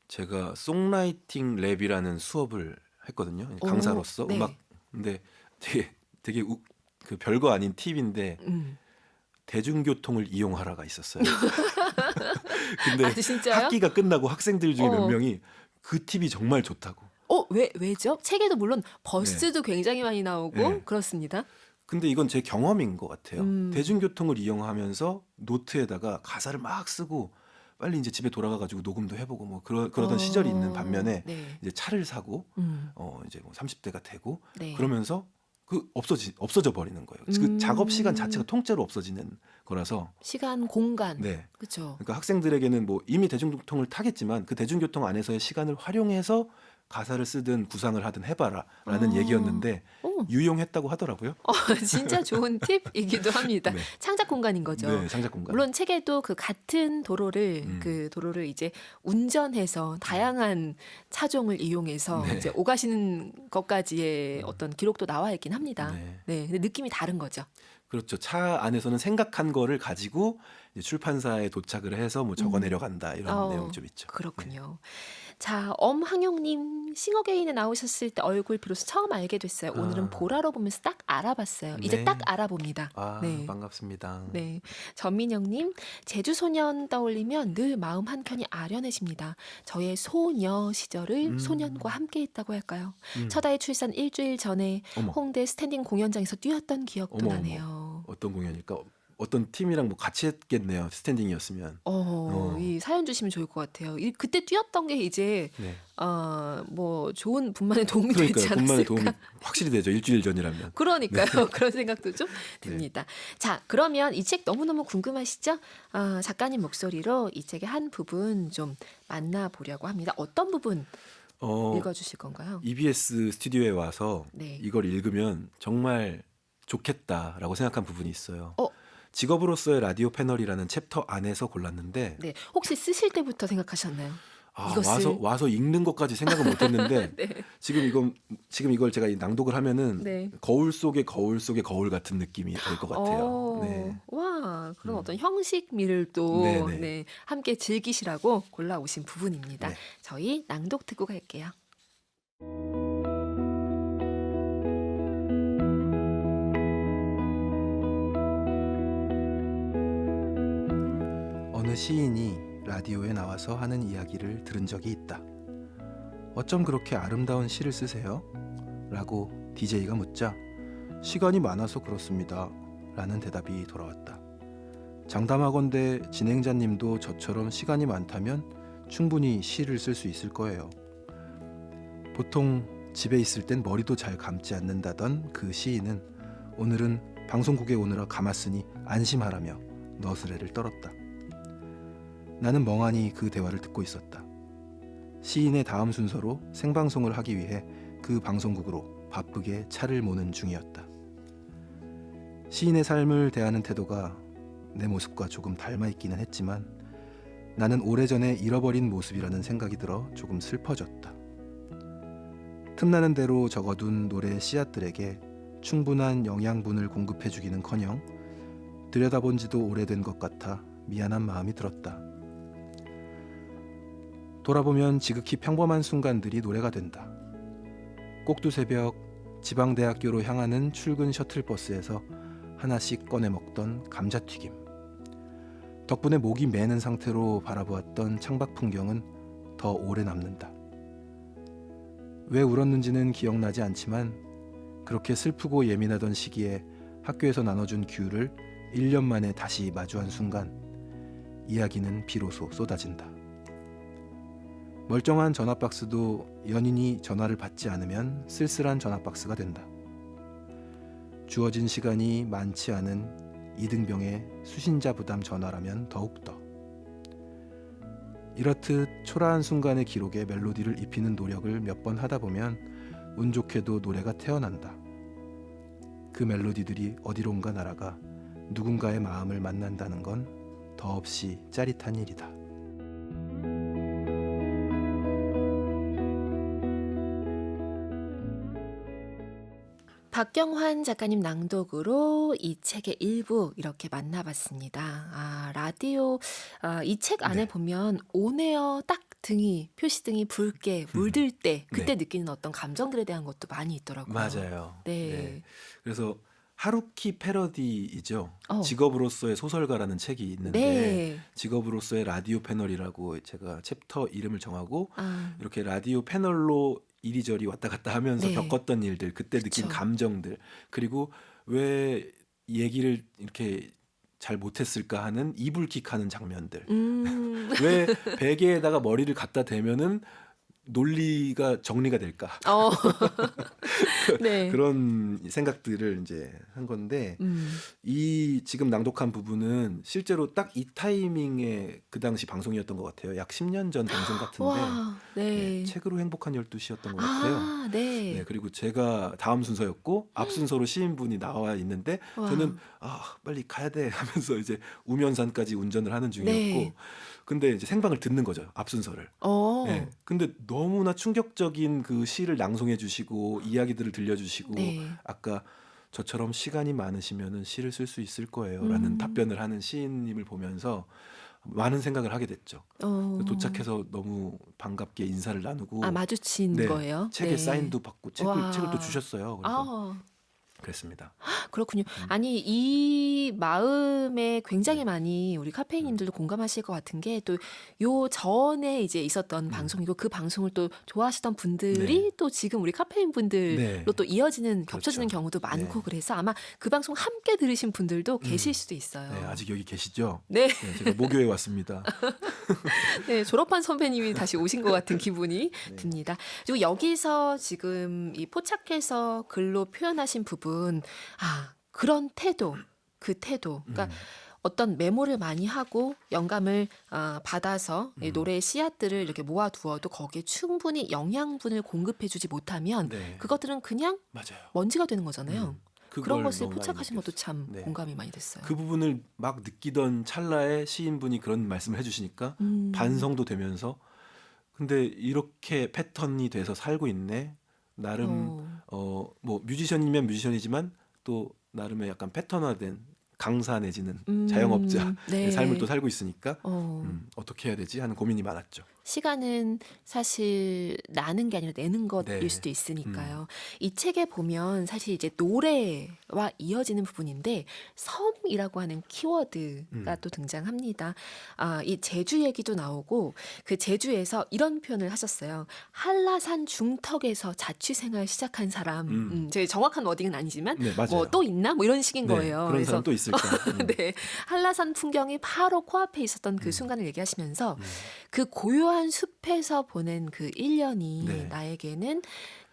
S2: 제가 송라이팅 랩이라는 수업을 했거든요. 강사로서
S1: 네.
S2: 음악. 근데 되게 그 별거 아닌 팁인데 대중교통을 이용하라가 있었어요. 근데
S1: 아, 진짜요?
S2: 학기가 끝나고 학생들 중에 몇
S1: 어.
S2: 명이 그 팁이 정말 좋다고.
S1: 왜죠? 책에도 물론 버스도 굉장히 많이 나오고
S2: 네.
S1: 그렇습니다.
S2: 근데 이건 제 경험인 것 같아요. 대중교통을 이용하면서 노트에다가 가사를 막 쓰고 빨리 이제 집에 돌아가가지고 녹음도 해보고 뭐 그러던 시절이 있는 반면에
S1: 네.
S2: 이제 차를 사고 이제 뭐 30대가 되고
S1: 네.
S2: 그러면서 그 없어져 버리는 거예요. 그 작업 시간 자체가 통째로 없어지는 거라서.
S1: 시간, 공간.
S2: 네.
S1: 그렇죠.
S2: 그러니까 학생들에게는 뭐 이미 대중교통을 타겠지만 그 대중교통 안에서의 시간을 활용해서 가사를 쓰든 구상을 하든 해봐라라는 얘기였는데 유용했다고 하더라고요.
S1: 진짜 좋은 팁이기도 합니다.
S2: 네.
S1: 창작 공간인 거죠.
S2: 네, 창작 공간.
S1: 물론 책에도 그 같은 도로를 그 도로를 이제 운전해서 다양한 차종을 이용해서
S2: 네.
S1: 이제 오가시는 것까지의 어떤 기록도 나와 있긴 합니다.
S2: 네.
S1: 네, 근데 느낌이 다른 거죠.
S2: 그렇죠. 차 안에서는 생각한 거를 가지고 이제 출판사에 도착을 해서 뭐 적어내려 간다 이런 내용이 좀 있죠.
S1: 그렇군요. 자, 엄항용님 싱어게인에 나오셨을 때 얼굴 비로소 처음 알게 됐어요. 오늘은 보라로 보면서 딱 알아봤어요. 이제
S2: 네.
S1: 딱 알아봅니다.
S2: 아,
S1: 네.
S2: 반갑습니다.
S1: 네, 전민영님 제주소년 떠올리면 늘 마음 한켠이 아련해집니다. 저의 소녀 시절을 소년과 함께했다고 할까요? 첫 아이 출산 일주일 전에
S2: 어머.
S1: 홍대 스탠딩 공연장에서 뛰었던 기억도
S2: 어머,
S1: 나네요.
S2: 어떤 공연일까? 어떤 팀이랑 뭐 같이 했겠네요. 스탠딩이었으면.
S1: 이 사연 주시면 좋을 것 같아요. 그때 뛰었던 게 이제
S2: 네.
S1: 뭐 좋은 분만에 도움이 되지
S2: 그러니까
S1: 않았을까?
S2: 돈만의 도움이 확실히 되죠. 일주일 전이라면.
S1: 그러니까요. 그런 생각도 좀 듭니다. 자, 그러면 이 책 너무너무 궁금하시죠? 작가님 목소리로 이 책의 한 부분 좀 만나보려고 합니다. 어떤 부분 읽어주실 건가요?
S2: EBS 스튜디오에 와서
S1: 네.
S2: 이걸 읽으면 정말 좋겠다라고 생각한 부분이 있어요. 직업으로서의 라디오 패널이라는 챕터 안에서 골랐는데
S1: 네, 혹시 쓰실 때부터 생각하셨나요? 이것을
S2: 와서 읽는 것까지 생각은 못했는데
S1: 네.
S2: 지금 이걸 제가 낭독을 하면은
S1: 네.
S2: 거울 속의 거울 속의 거울 같은 느낌이 될 것 같아요. 네.
S1: 와, 그런 어떤 형식미를 또
S2: 네네.
S1: 네, 함께 즐기시라고 골라오신 부분입니다.
S2: 네.
S1: 저희 낭독 듣고 갈게요.
S2: 어느 시인이 라디오에 나와서 하는 이야기를 들은 적이 있다. 어쩜 그렇게 아름다운 시를 쓰세요? 라고 DJ가 묻자 시간이 많아서 그렇습니다. 라는 대답이 돌아왔다. 장담하건대 진행자님도 저처럼 시간이 많다면 충분히 시를 쓸 수 있을 거예요. 보통 집에 있을 땐 머리도 잘 감지 않는다던 그 시인은 오늘은 방송국에 오느라 감았으니 안심하라며 너스레를 떨었다. 나는 멍하니 그 대화를 듣고 있었다. 시인의 다음 순서로 생방송을 하기 위해 그 방송국으로 바쁘게 차를 모는 중이었다. 시인의 삶을 대하는 태도가 내 모습과 조금 닮아 있기는 했지만 나는 오래전에 잃어버린 모습이라는 생각이 들어 조금 슬퍼졌다. 틈나는 대로 적어둔 노래의 씨앗들에게 충분한 영양분을 공급해주기는커녕 들여다본 지도 오래된 것 같아 미안한 마음이 들었다. 돌아보면 지극히 평범한 순간들이 노래가 된다. 꼭두새벽 지방대학교로 향하는 출근 셔틀버스에서 하나씩 꺼내 먹던 감자튀김. 덕분에 목이 메는 상태로 바라보았던 창밖 풍경은 더 오래 남는다. 왜 울었는지는 기억나지 않지만 그렇게 슬프고 예민하던 시기에 학교에서 나눠준 귤을 1년 만에 다시 마주한 순간 이야기는 비로소 쏟아진다. 멀쩡한 전화박스도 연인이 전화를 받지 않으면 쓸쓸한 전화박스가 된다. 주어진 시간이 많지 않은 이등병의 수신자 부담 전화라면 더욱더. 이렇듯 초라한 순간의 기록에 멜로디를 입히는 노력을 몇 번 하다 보면 운 좋게도 노래가 태어난다. 그 멜로디들이 어디론가 날아가 누군가의 마음을 만난다는 건 더없이 짜릿한 일이다.
S1: 박경환 작가님 낭독으로 이 책의 일부 이렇게 만나봤습니다. 라디오, 이 책 안에
S2: 네.
S1: 보면 오네어 딱 표시등이 붉게 물들 때 그때
S2: 네.
S1: 느끼는 어떤 감정들에 대한 것도 많이 있더라고요.
S2: 맞아요. 네.
S1: 네.
S2: 그래서 하루키 패러디이죠.
S1: 어,
S2: 직업으로서의 소설가라는 책이 있는데
S1: 네.
S2: 직업으로서의 라디오 패널이라고 제가 챕터 이름을 정하고
S1: 아,
S2: 이렇게 라디오 패널로 이리저리 왔다 갔다 하면서
S1: 네.
S2: 겪었던 일들, 그때 느낀
S1: 그쵸.
S2: 감정들, 그리고 왜 얘기를 이렇게 잘 못했을까 하는 이불킥하는 장면들. 왜 베개에다가 머리를 갖다 대면은 논리가 정리가 될까?
S1: 어, 네.
S2: 그런 생각들을 이제 한 건데 이 지금 낭독한 부분은 실제로 딱 이 타이밍에 그 당시 방송이었던 것 같아요. 약 10년 전 방송 같은데
S1: 와,
S2: 네,
S1: 네.
S2: 책으로 행복한 12시였던 것 같아요. 네,
S1: 네.
S2: 그리고 제가 다음 순서였고 앞 순서로 시인분이 나와 있는데
S1: 와,
S2: 저는 빨리 가야 돼 하면서 이제 우면산까지 운전을 하는 중이었고
S1: 네.
S2: 근데 이제 생방을 듣는 거죠. 앞 순서를.
S1: 어,
S2: 네, 근데 너무나 충격적인 그 시를 낭송해 주시고 이야기들을 들려주시고
S1: 네.
S2: 아까 저처럼 시간이 많으시면은 시를 쓸 수 있을 거예요라는 답변을 하는 시인님을 보면서 많은 생각을 하게 됐죠.
S1: 어,
S2: 도착해서 너무 반갑게 인사를 나누고
S1: 마주친
S2: 네,
S1: 거예요?
S2: 책에
S1: 네.
S2: 사인도 받고 책을 또
S1: 와,
S2: 주셨어요. 그래서
S1: 아,
S2: 그랬습니다.
S1: 그렇군요. 아니, 이 마음에 굉장히
S2: 네.
S1: 많이 우리 카페인님들도 공감하실 것 같은 게 또 요 전에 이제 있었던 방송이고 그 방송을 또 좋아하시던 분들이
S2: 네.
S1: 또 지금 우리 카페인 분들로
S2: 네.
S1: 또 이어지는, 겹쳐지는
S2: 그렇죠.
S1: 경우도 많고
S2: 네.
S1: 그래서 아마 그 방송 함께 들으신 분들도 계실
S2: 음.
S1: 수도 있어요.
S2: 네, 아직 여기 계시죠?
S1: 네,
S2: 네, 제가 목요에 왔습니다.
S1: 네, 졸업한 선배님이 다시 오신 것 같은 기분이
S2: 네.
S1: 듭니다. 그리고 여기서 지금 이 포착해서 글로 표현하신 부분, 그런 태도, 그 태도. 그러니까 어떤 메모를 많이 하고 영감을 받아서 이 노래의 씨앗들을 이렇게 모아두어도 거기에 충분히 영양분을 공급해주지 못하면
S2: 네.
S1: 그것들은 그냥
S2: 맞아요.
S1: 먼지가 되는 거잖아요. 그런
S2: 그걸
S1: 것을
S2: 너무 많이
S1: 포착하신 것도
S2: 느꼈어요.
S1: 참
S2: 네.
S1: 공감이 많이 됐어요.
S2: 그 부분을 막 느끼던 찰나에 시인분이 그런 말씀을 해주시니까 반성도 되면서 근데 이렇게 패턴이 돼서 살고 있네. 나름
S1: 어,
S2: 뭐 뮤지션이면 뮤지션이지만 또 나름의 약간 패턴화된 강사 내지는 자영업자의
S1: 네.
S2: 삶을 또 살고 있으니까
S1: 어,
S2: 어떻게 해야 되지 하는 고민이 많았죠.
S1: 시간은 사실 나는 게 아니라 내는 것일
S2: 네.
S1: 수도 있으니까요. 이 책에 보면 사실 이제 노래와 이어지는 부분인데 섬이라고 하는 키워드가 또 등장합니다. 이 제주 얘기도 나오고 그 제주에서 이런 표현을 하셨어요. 한라산 중턱에서 자취생활 시작한 사람. 제 정확한 워딩은 아니지만
S2: 네, 맞아요.
S1: 뭐 또 있나? 뭐 이런 식인
S2: 네,
S1: 거예요.
S2: 그런 사람 또 있을까?
S1: 네, 한라산 풍경이 바로 코앞에 있었던 그 순간을 얘기하시면서 그 고요한 숲에서 보낸 그 1년이
S2: 네.
S1: 나에게는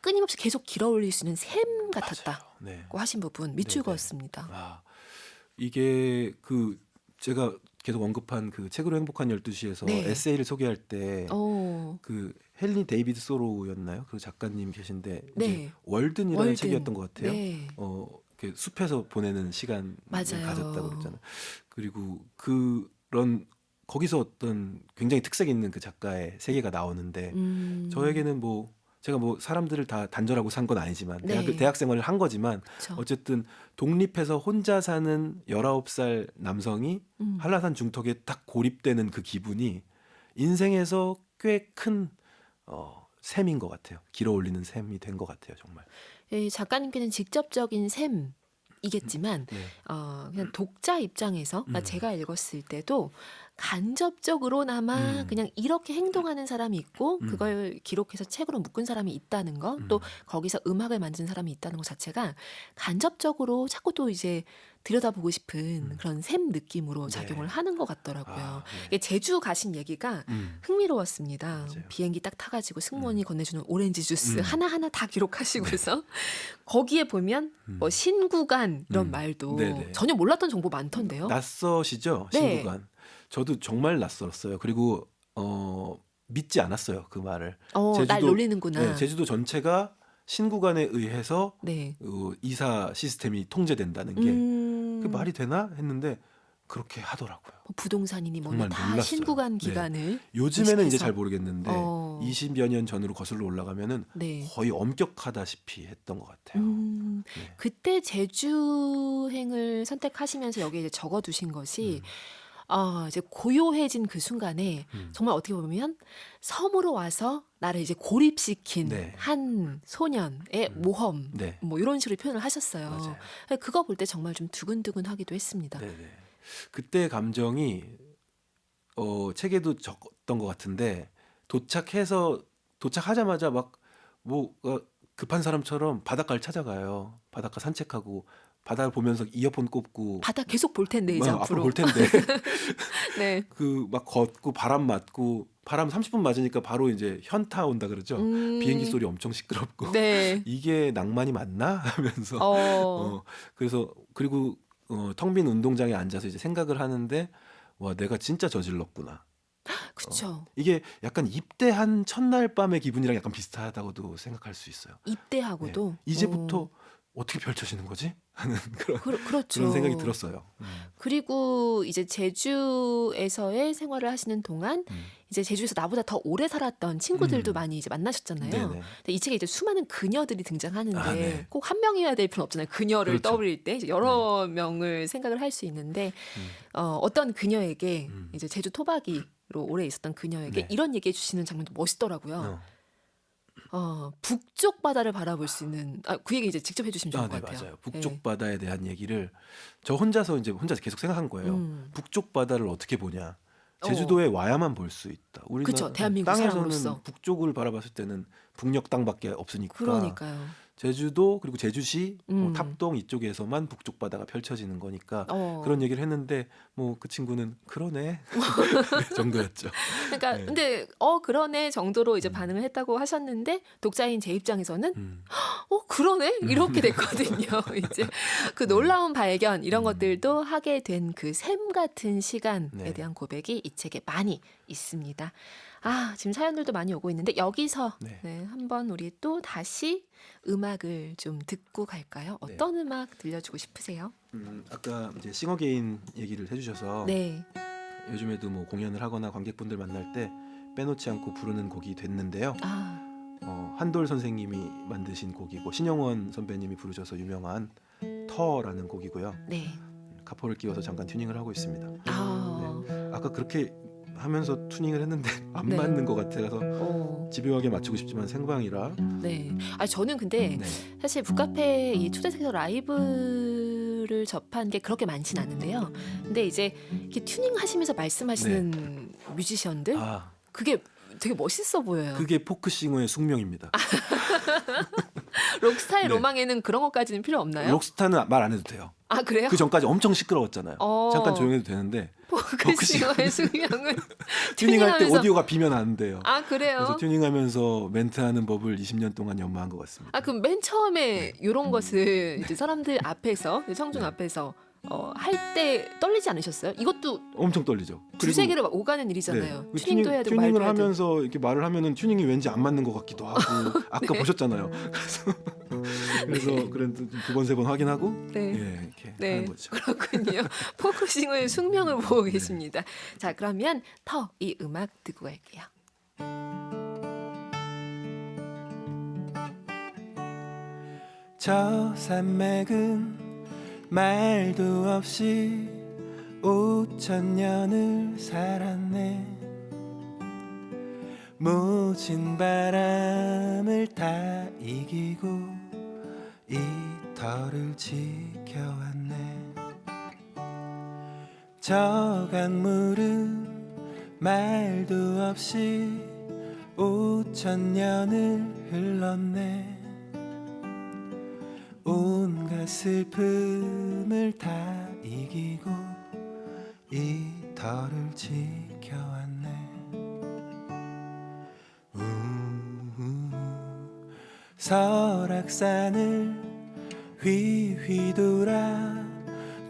S1: 끊임없이 계속 길어올릴 수 있는 샘 같았다고
S2: 네.
S1: 하신 부분 밑줄그었습니다.
S2: 아, 이게 그 제가 계속 언급한 그 책으로 행복한 12시에서
S1: 네.
S2: 에세이를 소개할 때
S1: 어,
S2: 그 헨리 데이비드 소로우였나요? 그 작가님 계신데 이제
S1: 네.
S2: 월든이라는
S1: 월든.
S2: 책이었던 것 같아요.
S1: 네.
S2: 이렇게 숲에서 보내는 시간을
S1: 맞아요.
S2: 가졌다고 그랬잖아요. 그리고 그런 거기서 어떤 굉장히 특색 있는 그 작가의 세계가 나오는데 저에게는 뭐 제가 뭐 사람들을 다 단절하고 산 건 아니지만
S1: 네.
S2: 대학 생활을 한 거지만
S1: 그쵸.
S2: 어쨌든 독립해서 혼자 사는 19살 남성이 한라산 중턱에 딱 고립되는 그 기분이 인생에서 꽤 큰 셈인 것 같아요. 길어올리는 셈이 된 것 같아요, 정말.
S1: 이 작가님께는 직접적인 셈이겠지만
S2: 네.
S1: 그냥 독자 입장에서 그러니까 제가 읽었을 때도 간접적으로나마 그냥 이렇게 행동하는 사람이 있고 그걸 기록해서 책으로 묶은 사람이 있다는 거, 또 거기서 음악을 만든 사람이 있다는 것 자체가 간접적으로 자꾸 또 이제 들여다보고 싶은 그런 셈 느낌으로 작용을 하는 것 같더라고요.
S2: 아, 네.
S1: 이게 제주 가신 얘기가 흥미로웠습니다.
S2: 맞아요.
S1: 비행기 딱 타가지고 승무원이 건네주는 오렌지 주스 하나하나 다 기록하시고서 거기에 보면 뭐 신구간 이런 말도
S2: 네네.
S1: 전혀 몰랐던 정보 많던데요.
S2: 낯서시죠?
S1: 네.
S2: 신구간. 저도 정말 낯설었어요. 그리고 믿지 않았어요, 그 말을.
S1: 날 놀리는구나.
S2: 네, 제주도 전체가 신구간에 의해서
S1: 네.
S2: 이사 시스템이 통제된다는 게 그 말이 되나 했는데 그렇게 하더라고요.
S1: 뭐 부동산이니 뭐니
S2: 정말
S1: 다
S2: 몰랐어요.
S1: 신구간
S2: 네.
S1: 기간을
S2: 요즘에는 이제
S1: 의식해서.
S2: 잘 모르겠는데 20여 년 전으로 거슬러 올라가면은
S1: 네.
S2: 거의 엄격하다시피 했던 것 같아요. 네.
S1: 그때 제주행을 선택하시면서 여기에 이제 적어두신 것이 이제 고요해진 그 순간에 정말 어떻게 보면 섬으로 와서 나를 이제 고립시킨
S2: 네.
S1: 한 소년의 모험
S2: 네.
S1: 뭐 이런 식으로 표현을 하셨어요.
S2: 맞아요.
S1: 그거 볼 때 정말 좀 두근두근하기도 했습니다.
S2: 네네. 그때 감정이 책에도 적었던 것 같은데 도착하자마자 막 뭐 급한 사람처럼 바닷가를 찾아가요. 바닷가 산책하고 바다를 보면서 이어폰 꼽고
S1: 바다 계속 볼 텐데 이제
S2: 막 앞으로
S1: 앞으로.
S2: 볼 텐데
S1: 네.
S2: 그 막 걷고 바람 맞고 바람 30분 맞으니까 바로 이제 현타 온다 그러죠. 비행기 소리 엄청 시끄럽고
S1: 네.
S2: 이게 낭만이 맞나 하면서
S1: 어.
S2: 그래서 그리고 텅 빈 운동장에 앉아서 이제 생각을 하는데 와 내가 진짜 저질렀구나.
S1: 그쵸.
S2: 이게 약간 입대한 첫날 밤의 기분이랑 약간 비슷하다고도 생각할 수 있어요.
S1: 입대하고도
S2: 네. 이제부터 어떻게 펼쳐지는 거지? 하는
S1: 그렇죠.
S2: 그런 생각이 들었어요.
S1: 그리고 이제 제주에서의 생활을 하시는 동안 이제 제주에서 나보다 더 오래 살았던 친구들도 많이 이제 만나셨잖아요.
S2: 네네.
S1: 근데 이 책에 이제 수많은 그녀들이 등장하는데
S2: 아, 네.
S1: 꼭 한 명이어야 될 필요는 없잖아요. 그녀를
S2: 그렇죠.
S1: 떠올릴 때 이제 여러 명을 생각을 할 수 있는데 어떤 그녀에게 이제 제주 토박이로 오래 있었던 그녀에게
S2: 네.
S1: 이런 얘기해 주시는 장면도 멋있더라고요. 북쪽 바다를 바라볼 수 있는 그 얘기 이제 직접 해주시면 좋을 것
S2: 네,
S1: 같아요.
S2: 맞아요. 북쪽
S1: 네.
S2: 바다에 대한 얘기를 저 혼자서 계속 생각한 거예요. 북쪽 바다를 어떻게 보냐. 제주도에 와야만 볼 수 있다. 우리는
S1: 그쵸, 대한민국
S2: 땅에서는
S1: 사람으로서.
S2: 북쪽을 바라봤을 때는 북녘 땅밖에 없으니까
S1: 그러니까요.
S2: 제주도 그리고 제주시 탑동 이쪽에서만 북쪽 바다가 펼쳐지는 거니까 그런 얘기를 했는데 뭐 그 친구는 그러네 정도였죠.
S1: 그러니까
S2: 네.
S1: 근데 그러네 정도로 이제 반응을 했다고 하셨는데 독자인 제 입장에서는 그러네 이렇게 됐거든요. 이제 그 놀라운 발견 이런 것들도 하게 된 그 샘 같은 시간에
S2: 네.
S1: 대한 고백이 이 책에 많이 있습니다. 지금 사연들도 많이 오고 있는데 여기서
S2: 네.
S1: 한번 우리 또 다시 음악을 좀 듣고 갈까요? 어떤 음악 들려주고 싶으세요?
S2: 아까 이제 싱어게인 얘기를 해주셔서
S1: 네.
S2: 요즘에도 뭐 공연을 하거나 관객분들 만날 때 빼놓지 않고 부르는 곡이 됐는데요. 한돌 선생님이 만드신 곡이고 신영원 선배님이 부르셔서 유명한 터라는 곡이고요.
S1: 네.
S2: 가포를 끼워서 잠깐 튜닝을 하고 있습니다.
S1: 아,
S2: 아까 그렇게 하면서 튜닝을 했는데 안
S1: 네.
S2: 맞는 것 같아서
S1: 어,
S2: 집요하게 맞추고 싶지만 생방이라.
S1: 네. 아, 저는 근데
S2: 네.
S1: 사실 북카페 이 초대석에서 라이브를 접한 게 그렇게 많진 않은데요. 근데 이제 이렇게 튜닝 하시면서 말씀하시는 뮤지션들
S2: 아,
S1: 그게 되게 멋있어 보여요.
S2: 그게 포크싱어의 숙명입니다.
S1: 록스타의
S2: 네.
S1: 로망에는 그런 것까지는 필요 없나요?
S2: 록스타는 말 안 해도 돼요.
S1: 아, 그래요?
S2: 그 전까지 엄청 시끄러웠잖아요.
S1: 어.
S2: 잠깐 조용해도 되는데
S1: 포크싱어의 숙명은
S2: 튜닝할 때
S1: 튜닝하면서-
S2: 오디오가 비면 안 돼요.
S1: 아, 그래요?
S2: 그래서 튜닝하면서 멘트하는 법을 20년 동안 연마한 것 같습니다.
S1: 아, 그럼 맨 처음에 이런 것을 이제 사람들 앞에서 청중 앞에서 할 때 떨리지 않으셨어요? 이것도
S2: 엄청 떨리죠.
S1: 두세 개를 막 오가는 일이잖아요. 튜닝도 해야 되고 말도
S2: 튜닝을
S1: 해야 되고.
S2: 하면서 이렇게 말을 하면은 튜닝이 왠지 안 맞는 것 같기도 하고 아까
S1: 네.
S2: 보셨잖아요. 그래서 그래도 두 번 세 번 확인하고
S1: 네.
S2: 예, 이렇게
S1: 네,
S2: 하는 거죠.
S1: 그렇군요. 포크싱어의 숙명을 보고 계십니다. 자, 그러면 더 이 음악 듣고 갈게요.
S2: 저 산맥은 말도 없이 5,000년을 살았네. 모진 바람을 다 이기고 이 터를 지켜왔네. 저 강물은 말도 없이 5,000년을 흘렀네. 온갖 슬픔을 다 이기고 이 터를 지켜왔네. 설악산을 휘휘 돌아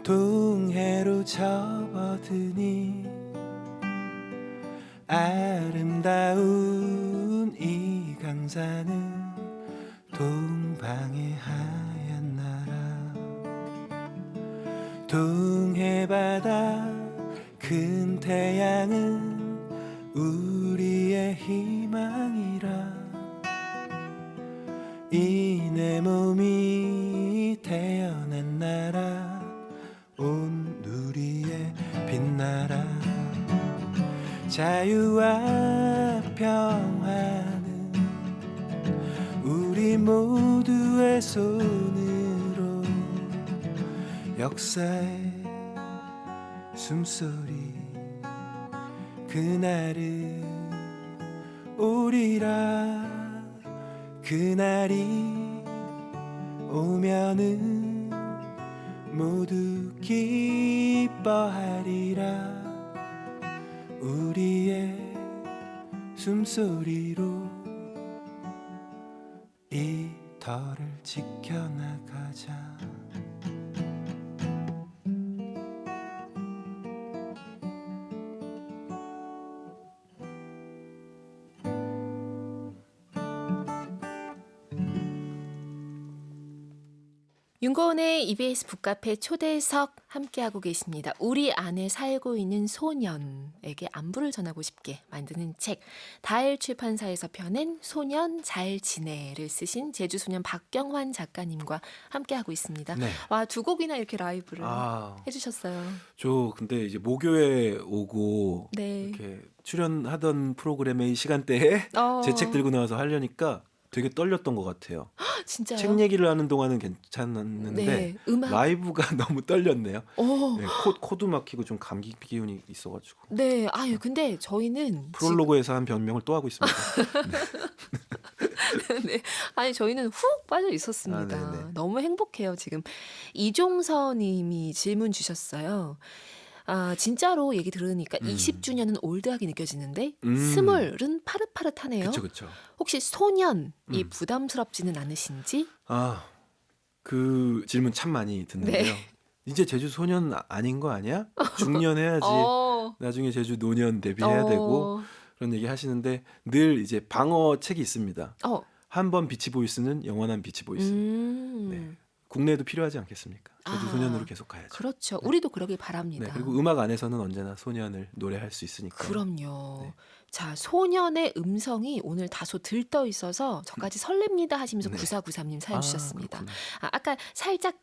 S2: 동해로 접어드니 아름다운 이 강산은 동방의 하얀 나라. 동해바다 큰 태양은 우리의 희망이라. 이 내 몸이 태어난 나라 온 우리의 빛나라. 자유와 평화는 우리 모두의 손으로 역사의 숨소리 그날은 오리라. 그날이 오면은 모두 기뻐하리라. 우리의 숨소리로 이 터를 지켜나가자.
S1: 윤고은의 EBS 북카페 초대석 함께하고 계십니다. 우리 안에 살고 있는 소년에게 안부를 전하고 싶게 만드는 책 달 출판사에서 펴낸 소년 잘 지내를 쓰신 제주소년 박경환 작가님과 함께하고 있습니다.
S2: 네.
S1: 와, 두 곡이나 이렇게 라이브를
S2: 아,
S1: 해주셨어요.
S2: 저 근데 이제 목요에 오고
S1: 네.
S2: 이렇게 출연하던 프로그램의 시간대에 제 책 들고 나와서 하려니까 되게 떨렸던 것 같아요.
S1: 진짜요?
S2: 책 얘기를 하는 동안은 괜찮았는데
S1: 네, 음악.
S2: 라이브가 너무 떨렸네요.
S1: 오,
S2: 네, 코도 막히고 좀 감기 기운이 있어가지고
S1: 네. 아유, 근데 저희는
S2: 프롤로그에서 한 변명을 또 하고 있습니다.
S1: 네. 아니, 저희는 훅 빠져 있었습니다.
S2: 아, 네네.
S1: 너무 행복해요, 지금. 이종서 님이 질문 주셨어요. 아, 진짜로 얘기 들으니까 20주년은 올드하게 느껴지는데 스물은 파릇파릇하네요.
S2: 그렇죠, 그렇죠.
S1: 혹시 소년이 부담스럽지는 않으신지?
S2: 아, 그 질문 참 많이 듣는데요.
S1: 네.
S2: 이제 제주 소년 아닌 거 아니야? 중년 해야지. 나중에 제주 노년 데뷔해야 되고 그런 얘기 하시는데 늘 이제 방어 책이 있습니다. 한 번 비치 보이스는 영원한 비치 보이스. 네. 국내에도 필요하지 않겠습니까? 제주
S1: 아,
S2: 소년으로 계속 가야죠.
S1: 그렇죠. 우리도 그러길 바랍니다.
S2: 네, 그리고 음악 안에서는 언제나 소년을 노래할 수 있으니까.
S1: 그럼요.
S2: 네.
S1: 자, 소년의 음성이 오늘 다소 들떠 있어서 저까지 설렙니다 하시면서
S2: 네.
S1: 9493님 사연 주셨습니다.
S2: 그렇구나.
S1: 아까 살짝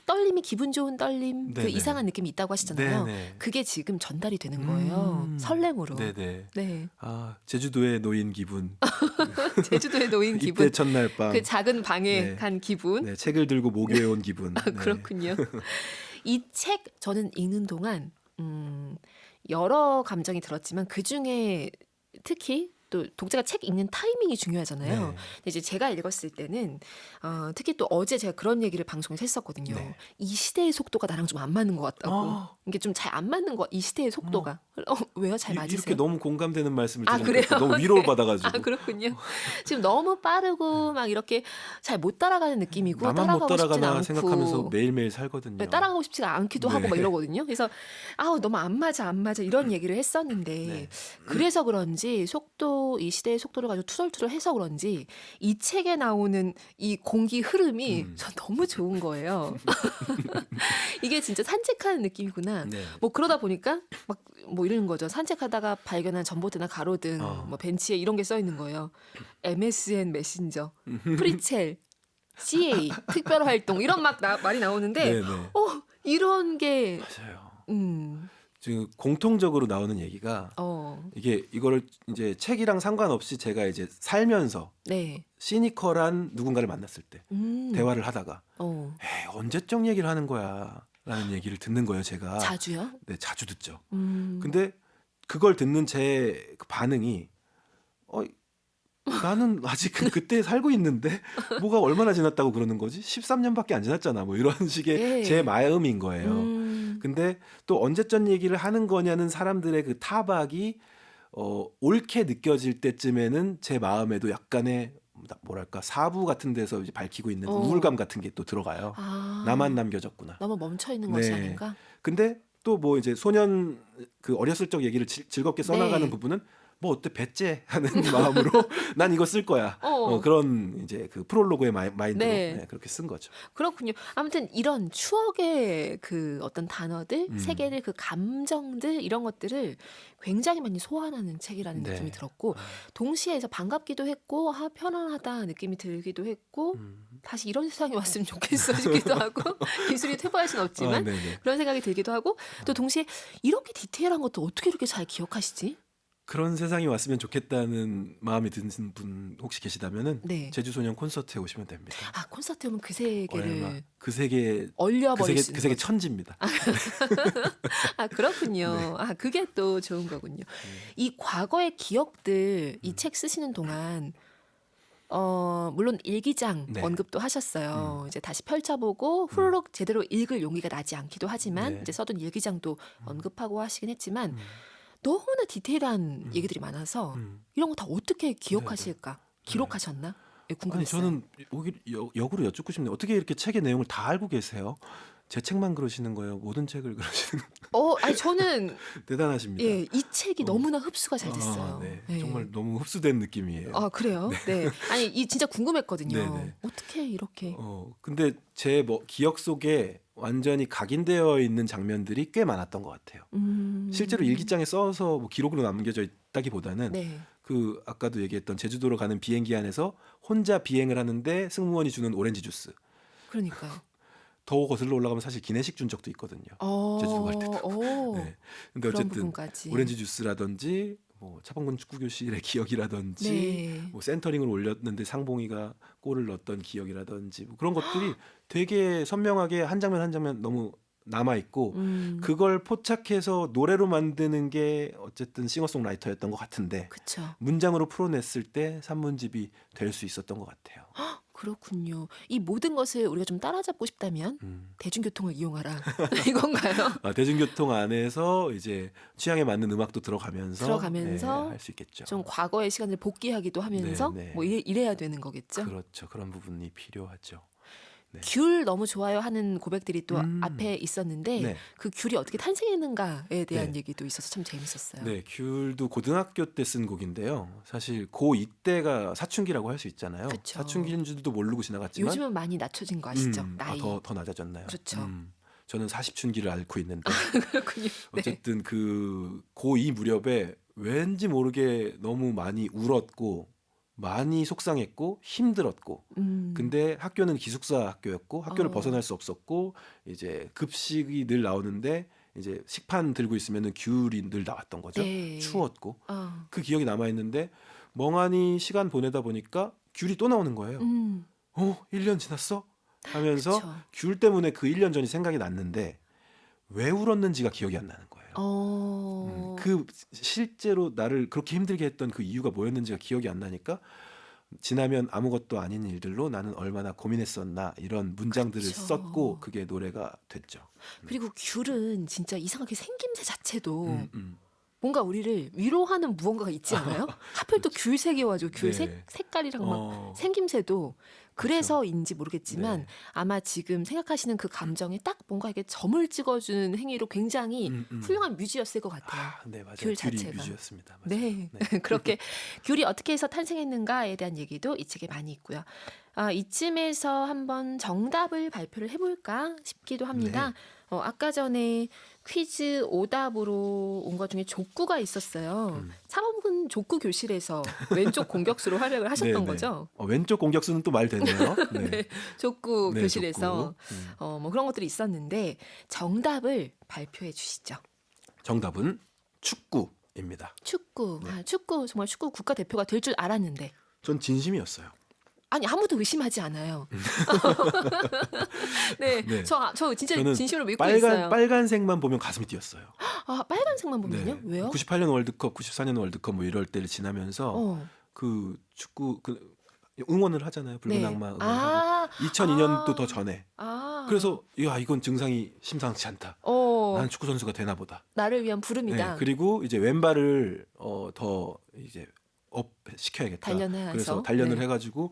S1: 떨림이 기분 좋은 떨림, 그
S2: 네네.
S1: 이상한 느낌이 있다고 하시잖아요.
S2: 네네.
S1: 그게 지금 전달이 되는 거예요. 설렘으로.
S2: 네네.
S1: 네.
S2: 제주도에 놓인 기분.
S1: 제주도에 놓인
S2: 입대
S1: 기분.
S2: 첫날 밤.
S1: 그 작은 방에
S2: 네.
S1: 간 기분.
S2: 네, 책을 들고 목요에 온 기분. 네.
S1: 그렇군요. 이 책 저는 읽는 동안 여러 감정이 들었지만 그 중에 특히 또 독자가 책 읽는 타이밍이 중요하잖아요.
S2: 네.
S1: 근데 이제 제가 읽었을 때는 특히 또 어제 제가 그런 얘기를 방송에서 했었거든요.
S2: 네.
S1: 이 시대의 속도가 나랑 좀 안 맞는 것 같다고.
S2: 아.
S1: 이게 좀 잘 안 맞는 거. 이 시대의 속도가. 왜요? 잘 맞으세요?
S2: 이렇게 너무 공감되는 말씀을
S1: 아,
S2: 드리니까
S1: 그래요?
S2: 너무 위로를
S1: 네.
S2: 받아가지고.
S1: 아, 그렇군요. 지금 너무 빠르고 막 이렇게 잘 못 따라가는 느낌이고
S2: 나만 못
S1: 따라가고 싶진
S2: 따라가나
S1: 않고
S2: 생각하면서 매일매일 살거든요.
S1: 네, 따라가고 싶지가 않기도
S2: 네.
S1: 하고 막 이러거든요. 그래서 너무 안 맞아 이런 얘기를 했었는데
S2: 네.
S1: 그래서 그런지 이 시대의 속도를 가지고 투덜투덜해서 그런지 이 책에 나오는 이 공기 흐름이 전 너무 좋은 거예요. 이게 진짜 산책하는 느낌이구나.
S2: 네.
S1: 뭐 그러다 보니까 막 뭐 이러는 거죠. 산책하다가 발견한 전봇대나 가로등, 뭐 벤치에 이런 게 써 있는 거예요. MSN 메신저, 프리첼, CA 특별 활동 이런 막 말이 나오는데
S2: 네네.
S1: 이런 게
S2: 맞아요.
S1: 음.
S2: 지금 공통적으로 나오는 얘기가 이거를 이제 책이랑 상관없이 제가 이제 살면서
S1: 네.
S2: 시니컬한 누군가를 만났을 때 대화를 하다가 에이, 언제적 얘기를 하는 거야 라는 얘기를 듣는 거예요. 제가
S1: 자주요?
S2: 네, 자주 듣죠. 근데 그걸 듣는 제 반응이 나는 아직 그때 살고 있는데 뭐가 얼마나 지났다고 그러는 거지? 13년밖에 안 지났잖아. 뭐 이런 식의
S1: 예.
S2: 제 마음인 거예요. 근데 또 언제적 얘기를 하는 거냐는 사람들의 그 타박이 옳게 느껴질 때쯤에는 제 마음에도 약간의 뭐랄까 사부 같은 데서 이제 밝히고 있는 우울감 같은 게 또 들어가요. 나만 남겨졌구나.
S1: 너무 멈춰 있는 것이 아닌가?
S2: 근데 또 뭐 이제 소년 그 어렸을 적 얘기를 즐겁게 써나가는
S1: 네.
S2: 부분은 뭐 어때 배째 하는 마음으로 난 이거 쓸 거야. 그런 이제 그 프롤로그의 마인드로
S1: 네.
S2: 그렇게 쓴 거죠.
S1: 그렇군요. 아무튼 이런 추억의 그 어떤 단어들, 세계들, 그 감정들 이런 것들을 굉장히 많이 소환하는 책이라는
S2: 네.
S1: 느낌이 들었고 동시에 서 반갑기도 했고 편안하다 느낌이 들기도 했고 다시 이런 세상이 왔으면 좋겠어 싶기도 하고 기술이 퇴보할 수는 없지만
S2: 네네.
S1: 그런 생각이 들기도 하고 또 동시에 이렇게 디테일한 것도 어떻게 이렇게 잘 기억하시지?
S2: 그런 세상이 왔으면 좋겠다는 마음이 드는 분 혹시 계시다면은
S1: 네.
S2: 제주소년 콘서트에 오시면 됩니다.
S1: 콘서트 오면 그 세계를
S2: 그 세계
S1: 얼려버릴 수 있는
S2: 그 세계
S1: 거죠.
S2: 천지입니다.
S1: 그렇군요.
S2: 네.
S1: 그게 또 좋은 거군요. 이 과거의 기억들 이 책 쓰시는 동안 물론 일기장
S2: 네.
S1: 언급도 하셨어요. 이제 다시 펼쳐보고 후루룩 제대로 읽을 용기가 나지 않기도 하지만
S2: 네.
S1: 이제 써둔 일기장도 언급하고 하시긴 했지만 너무나 디테일한 얘기들이 많아서 이런 거 다 어떻게 기억하실까? 기록하셨나? 예,
S2: 아니
S1: 궁금했어요.
S2: 저는 오히려 역으로 여쭙고 싶네요. 어떻게 이렇게 책의 내용을 다 알고 계세요? 제 책만 그러시는 거예요? 모든 책을 그러시는
S1: 아니 저는
S2: 대단하십니다.
S1: 이 책이 너무나 흡수가 잘 됐어요.
S2: 네.
S1: 예.
S2: 정말 너무 흡수된 느낌이에요.
S1: 그래요? 네. 아니 이 진짜 궁금했거든요.
S2: 네네.
S1: 어떻게 이렇게?
S2: 근데 제 기억 속에 완전히 각인되어 있는 장면들이 꽤 많았던 것 같아요. 실제로 일기장에 써서 뭐 기록으로 남겨져 있다기보다는
S1: 네.
S2: 그 아까도 얘기했던 제주도로 가는 비행기 안에서 혼자 비행을 하는데 승무원이 주는 오렌지 주스.
S1: 그러니까요.
S2: 더 거슬러 올라가면 사실 기내식 준 적도 있거든요. 제주도 갈 때도. 네. 근데
S1: 그런
S2: 어쨌든
S1: 부분까지.
S2: 오렌지 주스라든지 뭐 차범근 축구교실의 기억이라든지
S1: 네.
S2: 뭐 센터링을 올렸는데 상봉이가 골을 넣었던 기억이라든지 뭐 그런 것들이 되게 선명하게 한 장면 한 장면 너무 남아 있고 그걸 포착해서 노래로 만드는 게 어쨌든 싱어송라이터였던 것 같은데
S1: 그렇죠.
S2: 문장으로 풀어냈을 때 산문집이 될 수 있었던 것 같아요.
S1: 그렇군요. 이 모든 것을 우리가 좀 따라잡고 싶다면 대중교통을 이용하라 이건가요?
S2: 대중교통 안에서 이제 취향에 맞는 음악도 들어가면서 할 수 있겠죠.
S1: 좀 과거의 시간을 복귀하기도 하면서
S2: 네, 네.
S1: 뭐 이래야 되는 거겠죠.
S2: 그렇죠. 그런 부분이 필요하죠. 네.
S1: 귤 너무 좋아요 하는 고백들이 또
S2: 음.
S1: 앞에 있었는데
S2: 네.
S1: 그 귤이 어떻게 탄생했는가에 대한
S2: 네.
S1: 얘기도 있어서 참 재밌었어요.
S2: 네, 귤도 고등학교 때 쓴 곡인데요. 사실 고2 때가 사춘기라고 할 수 있잖아요.
S1: 그쵸.
S2: 사춘기인 줄도 모르고 지나갔지만
S1: 요즘은 많이 낮춰진 거 아시죠? 나이.
S2: 더 낮아졌나요?
S1: 그렇죠.
S2: 저는 40춘기를 앓고 있는데
S1: 그렇군요. 네.
S2: 어쨌든 그 고2 무렵에 왠지 모르게 너무 많이 울었고 많이 속상했고 힘들었고 근데 학교는 기숙사 학교였고 학교를 벗어날 수 없었고 이제 급식이 늘 나오는데 이제 식판 들고 있으면은 귤이 늘 나왔던 거죠.
S1: 네.
S2: 추웠고
S1: 어.
S2: 그 기억이 남아 있는데 멍하니 시간 보내다 보니까 귤이 또 나오는 거예요. 1년 지났어? 하면서
S1: 그쵸.
S2: 귤 때문에 그 1년 전이 생각이 났는데 왜 울었는지가 기억이 안 나는 거예요. 그 실제로 나를 그렇게 힘들게 했던 그 이유가 뭐였는지가 기억이 안 나니까 지나면 아무것도 아닌 일들로 나는 얼마나 고민했었나 이런 문장들을
S1: 그쵸.
S2: 썼고 그게 노래가 됐죠.
S1: 그리고 귤은 진짜 이상하게 생김새 자체도
S2: 음.
S1: 뭔가 우리를 위로하는 무언가가 있지 않아요? 하필 또 귤색이어가지고 귤
S2: 네.
S1: 색깔이랑 막
S2: 어,
S1: 생김새도 그래서인지 모르겠지만
S2: 네.
S1: 아마 지금 생각하시는 그 감정에 딱 뭔가 이게 점을 찍어주는 행위로 굉장히 훌륭한 뮤지였을 것 같아요.
S2: 네, 맞아요.
S1: 귤
S2: 귤이
S1: 자체가.
S2: 뮤즈였습니다. 맞아요.
S1: 네. 그렇게 귤이 어떻게 해서 탄생했는가에 대한 얘기도 이 책에 많이 있고요. 이쯤에서 한번 정답을 발표를 해볼까 싶기도 합니다. 아까 전에 퀴즈 오답으로 온 것 중에 족구가 있었어요. 사범군 족구 교실에서 왼쪽 공격수로 활약을 하셨던
S2: 네, 네.
S1: 거죠.
S2: 왼쪽 공격수는 또 말 되네요. 네.
S1: 네, 족구
S2: 네,
S1: 교실에서
S2: 족구.
S1: 뭐 그런 것들이 있었는데 정답을 발표해 주시죠.
S2: 정답은 축구입니다.
S1: 축구, 축구 정말 축구 국가대표가 될 줄 알았는데
S2: 전 진심이었어요.
S1: 아니 아무도 의심하지 않아요. 네,
S2: 네.
S1: 저 진짜
S2: 저는
S1: 진심으로 믿고 있어요.
S2: 빨간색만 보면 가슴이 뛰었어요.
S1: 빨간색만 보면요? 왜요?
S2: 98년 월드컵, 94년 월드컵 뭐 이럴 때를 지나면서
S1: 어.
S2: 그 축구 응원을 하잖아요. 붉은
S1: 네.
S2: 악마 응원하고 2002년도 더 전에. 그래서 야 이건 증상이 심상치 않다. 난 축구 선수가 되나 보다.
S1: 나를 위한 부름이다.
S2: 네, 그리고 이제 왼발을 더 이제 업 시켜야겠다.
S1: 단련해서.
S2: 그래서 단련을
S1: 네.
S2: 해가지고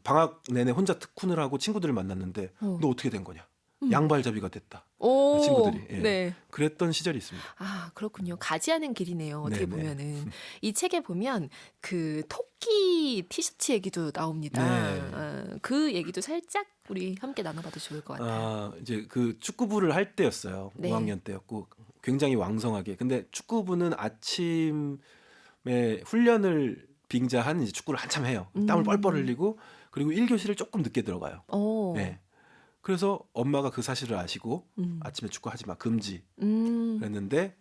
S2: 방학 내내 혼자 특훈을 하고 친구들을 만났는데 너 어떻게 된 거냐? 양발잡이가 됐다.
S1: 오,
S2: 친구들이. 예.
S1: 네.
S2: 그랬던 시절이 있습니다.
S1: 그렇군요. 가지하는 길이네요. 어떻게
S2: 네네.
S1: 보면은 이 책에 보면 그 토끼 티셔츠 얘기도 나옵니다.
S2: 네.
S1: 그 얘기도 살짝 우리 함께 나눠봐도 좋을 것 같아요.
S2: 이제 그 축구부를 할 때였어요.
S1: 네.
S2: 5학년 때였고 굉장히 왕성하게. 근데 축구부는 아침에 훈련을 빙자한 이제 축구를 한참 해요. 땀을 뻘뻘 흘리고 그리고 1교시를 조금 늦게 들어가요. 네. 그래서 엄마가 그 사실을 아시고 아침에 축구하지 마 금지 그랬는데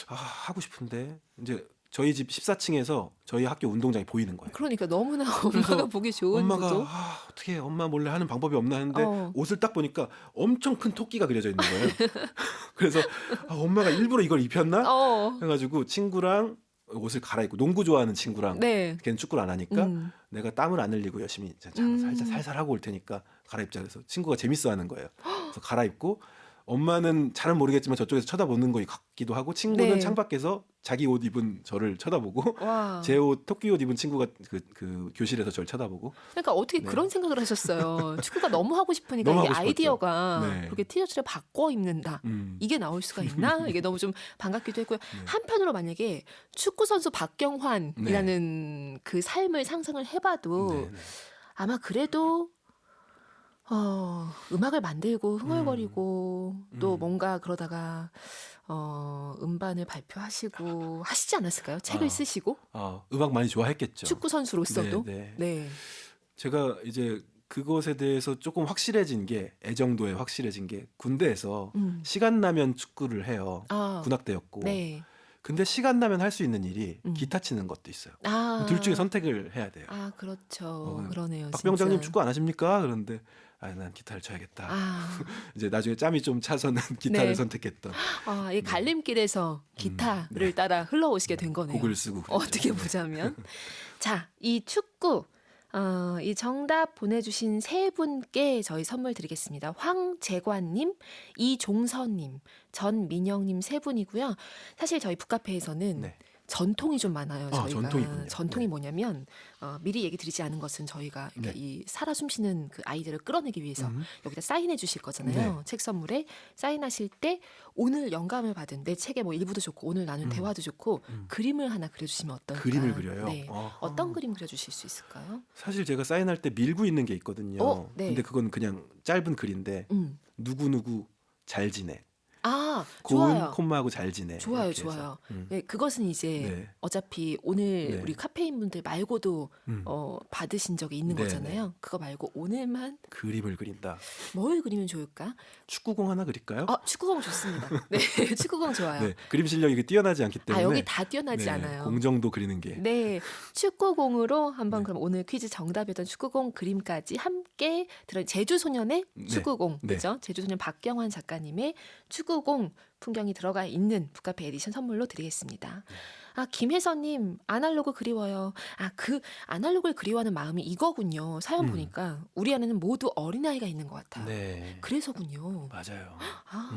S2: 하고 싶은데 이제 저희 집 14층에서 저희 학교 운동장이 보이는 거예요.
S1: 그러니까 너무나 엄마가 보기 좋은
S2: 엄마가
S1: 구도.
S2: 어떻게 엄마 몰래 하는 방법이 없나 했는데 옷을 딱 보니까 엄청 큰 토끼가 그려져 있는 거예요. 그래서 엄마가 일부러 이걸 입혔나 해가지고 친구랑 옷을 갈아입고 농구 좋아하는 친구랑
S1: 네.
S2: 걔는 축구를 안 하니까 내가 땀을 안 흘리고 열심히 살살 하고 올 테니까 갈아입자 그래서 친구가 재밌어하는 거예요. 그래서 갈아입고 엄마는 잘은 모르겠지만 저쪽에서 쳐다보는 거 같기도 하고 친구는
S1: 네.
S2: 창밖에서 자기 옷 입은 저를 쳐다보고 제 옷 토끼 옷 입은 친구가 그 교실에서 저를 쳐다보고
S1: 그러니까 어떻게
S2: 네.
S1: 그런 생각을 하셨어요. 축구가 너무 하고 싶으니까
S2: 너무
S1: 이게
S2: 하고 싶었죠.
S1: 아이디어가
S2: 네.
S1: 그렇게 티셔츠를 바꿔 입는다. 이게 나올 수가 있나? 이게 너무 좀 반갑기도 했고요. 한편으로 만약에 축구 선수 박경환이라는 그 삶을 상상을 해봐도 아마 그래도 음악을 만들고 흥얼거리고 또 뭔가 그러다가 음반을 발표하시고 하시지 않았을까요? 책을 쓰시고
S2: 음악 많이 좋아했겠죠.
S1: 축구 선수로서도.
S2: 네. 제가 이제 그것에 대해서 조금 확실해진 게 애정도에 확실해진 게 군대에서 시간 나면 축구를 해요. 군악대였고.
S1: 네.
S2: 근데 시간 나면 할 수 있는 일이 기타 치는 것도 있어요. 둘 중에 선택을 해야 돼요.
S1: 그렇죠. 그러네요.
S2: 박병장님
S1: 진짜.
S2: 축구 안 하십니까? 그런데 난 기타를 쳐야겠다. 이제 나중에 짬이 좀 차서는 기타를
S1: 네.
S2: 선택했던.
S1: 이 갈림길에서 기타를 따라 흘러오시게 된 거네요.
S2: 곡을 쓰고 그랬죠.
S1: 어떻게 보자면. 자, 이 축구. 이 정답 보내주신 세 분께 저희 선물 드리겠습니다. 황재관님, 이종선님, 전민영님 세 분이고요. 사실 저희 북카페에서는
S2: 네.
S1: 전통이 좀 많아요.
S2: 아,
S1: 저희가
S2: 전통이군요.
S1: 전통이
S2: 네.
S1: 뭐냐면 미리 얘기 드리지 않은 것은 저희가 이렇게
S2: 네.
S1: 이 살아 숨쉬는 그 아이들을 끌어내기 위해서
S2: 음.
S1: 여기다 사인해 주실 거잖아요.
S2: 네.
S1: 책 선물에 사인하실 때 오늘 영감을 받은 내 책의 뭐 일부도 좋고 오늘 나눈
S2: 음.
S1: 대화도 좋고
S2: 음.
S1: 그림을 하나 그려주시면 어떨까?
S2: 그림을 그려요?
S1: 네.
S2: 어허.
S1: 어떤 그림 그려주실 수 있을까요?
S2: 사실 제가 사인할 때 밀고 있는 게 있거든요.
S1: 네.
S2: 근데 그건 그냥 짧은 글인데
S1: 음.
S2: 누구누구 잘 지내.
S1: 아,
S2: 고은
S1: 좋아요.
S2: 콤마하고 잘 지내.
S1: 좋아요,
S2: 이렇게 해서.
S1: 좋아요. 네, 그것은 이제
S2: 네.
S1: 어차피 오늘
S2: 네.
S1: 우리 카페인 분들 말고도
S2: 음.
S1: 받으신 적이 있는
S2: 네,
S1: 거잖아요. 그거 말고 오늘만
S2: 그림을 그린다.
S1: 뭘 그리면 좋을까?
S2: 축구공 하나 그릴까요?
S1: 축구공 좋습니다. 네, 축구공 좋아요.
S2: 네. 그림 실력이 이게 뛰어나지 않기 때문에
S1: 여기 다 뛰어나지
S2: 네,
S1: 않아요.
S2: 공정도 그리는 게
S1: 네, 축구공으로 한번
S2: 네.
S1: 그럼 오늘 퀴즈 정답이었던 축구공 그림까지 함께 들어 제주소년의
S2: 네.
S1: 축구공,
S2: 네.
S1: 그죠? 제주소년 박경환 작가님의 축구공 풍경이 들어가 있는 북카페 에디션 선물로 드리겠습니다. 김혜선님 아날로그 그리워요. 그 아날로그를 그리워하는 마음이 이거군요. 사연 보니까 우리 안에는 모두 어린아이가 있는 것 같아요.
S2: 네.
S1: 그래서군요.
S2: 맞아요.
S1: 아,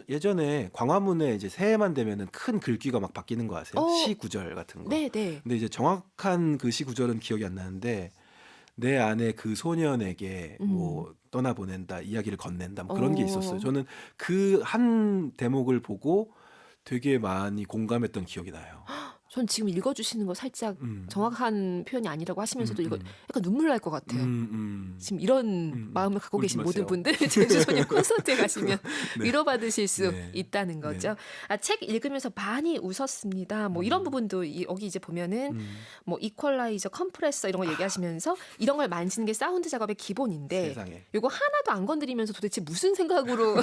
S2: 예전에 광화문에 이제 새해만 되면은 큰 글귀가 막 바뀌는 거 아세요?
S1: 어.
S2: 시 구절 같은 거.
S1: 네, 네.
S2: 근데 이제 정확한 그 시 구절은 기억이 안 나는데 내 안에 그 소년에게 뭐 떠나보낸다, 이야기를 건넨다, 뭐 그런 게 있었어요. 저는 그 한 대목을 보고 되게 많이 공감했던 기억이 나요.
S1: 전 지금 읽어주시는 거 살짝
S2: 음.
S1: 정확한 표현이 아니라고 하시면서도 이거
S2: 음.
S1: 약간 눈물 날 것 같아요. 지금 이런 마음을 갖고
S2: 울지
S1: 계신 모든
S2: 마세요.
S1: 분들 제주소년 콘서트에 가시면
S2: 네.
S1: 위로받으실 수
S2: 네.
S1: 있다는 거죠. 책 읽으면서 많이 웃었습니다. 뭐 이런 부분도 여기 이제 보면은 뭐 이퀄라이저, 컴프레서 이런 거 얘기하시면서 이런 걸 만지는 게 사운드 작업의 기본인데
S2: 세상에.
S1: 이거 하나도 안 건드리면서 도대체 무슨 생각으로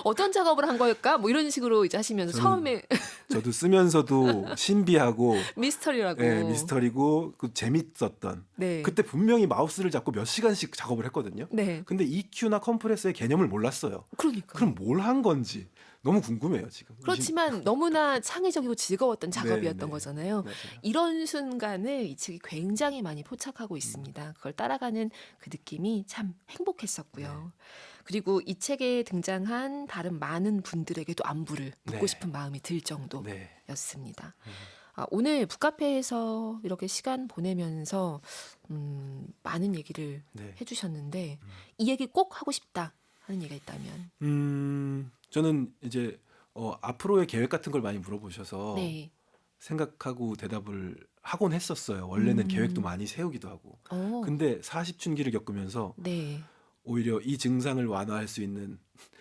S1: 어떤 작업을 한 걸까? 뭐 이런 식으로 이제 하시면서
S2: 저는
S1: 처음에
S2: 저도 쓰면서도 신비하고
S1: 미스터리라고.
S2: 예, 미스터리고 그 재밌었던.
S1: 네.
S2: 그때 분명히 마우스를 잡고 몇 시간씩 작업을 했거든요.
S1: 네.
S2: 근데 EQ나 컴프레서의 개념을 몰랐어요.
S1: 그러니까.
S2: 그럼 뭘 한 건지 너무 궁금해요, 지금.
S1: 그렇지만 너무나 창의적이고 즐거웠던 작업이었던
S2: 네.
S1: 거잖아요.
S2: 맞아요.
S1: 이런 순간을 이 책이 굉장히 많이 포착하고 있습니다. 그걸 따라가는 그 느낌이 참 행복했었고요. 그리고 이 책에 등장한 다른 많은 분들에게도 안부를 묻고
S2: 네.
S1: 싶은 마음이 들
S2: 네.
S1: 정도였습니다. 오늘 북카페에서 이렇게 시간 보내면서 많은 얘기를
S2: 네.
S1: 해주셨는데 이 얘기 꼭 하고 싶다 하는 얘기가 있다면
S2: 저는 이제 앞으로의 계획 같은 걸 많이 물어보셔서
S1: 네.
S2: 생각하고 대답을 하곤 했었어요. 원래는 계획도 많이 세우기도 하고. 근데 40춘기를 겪으면서
S1: 네.
S2: 오히려 이 증상을 완화할 수 있는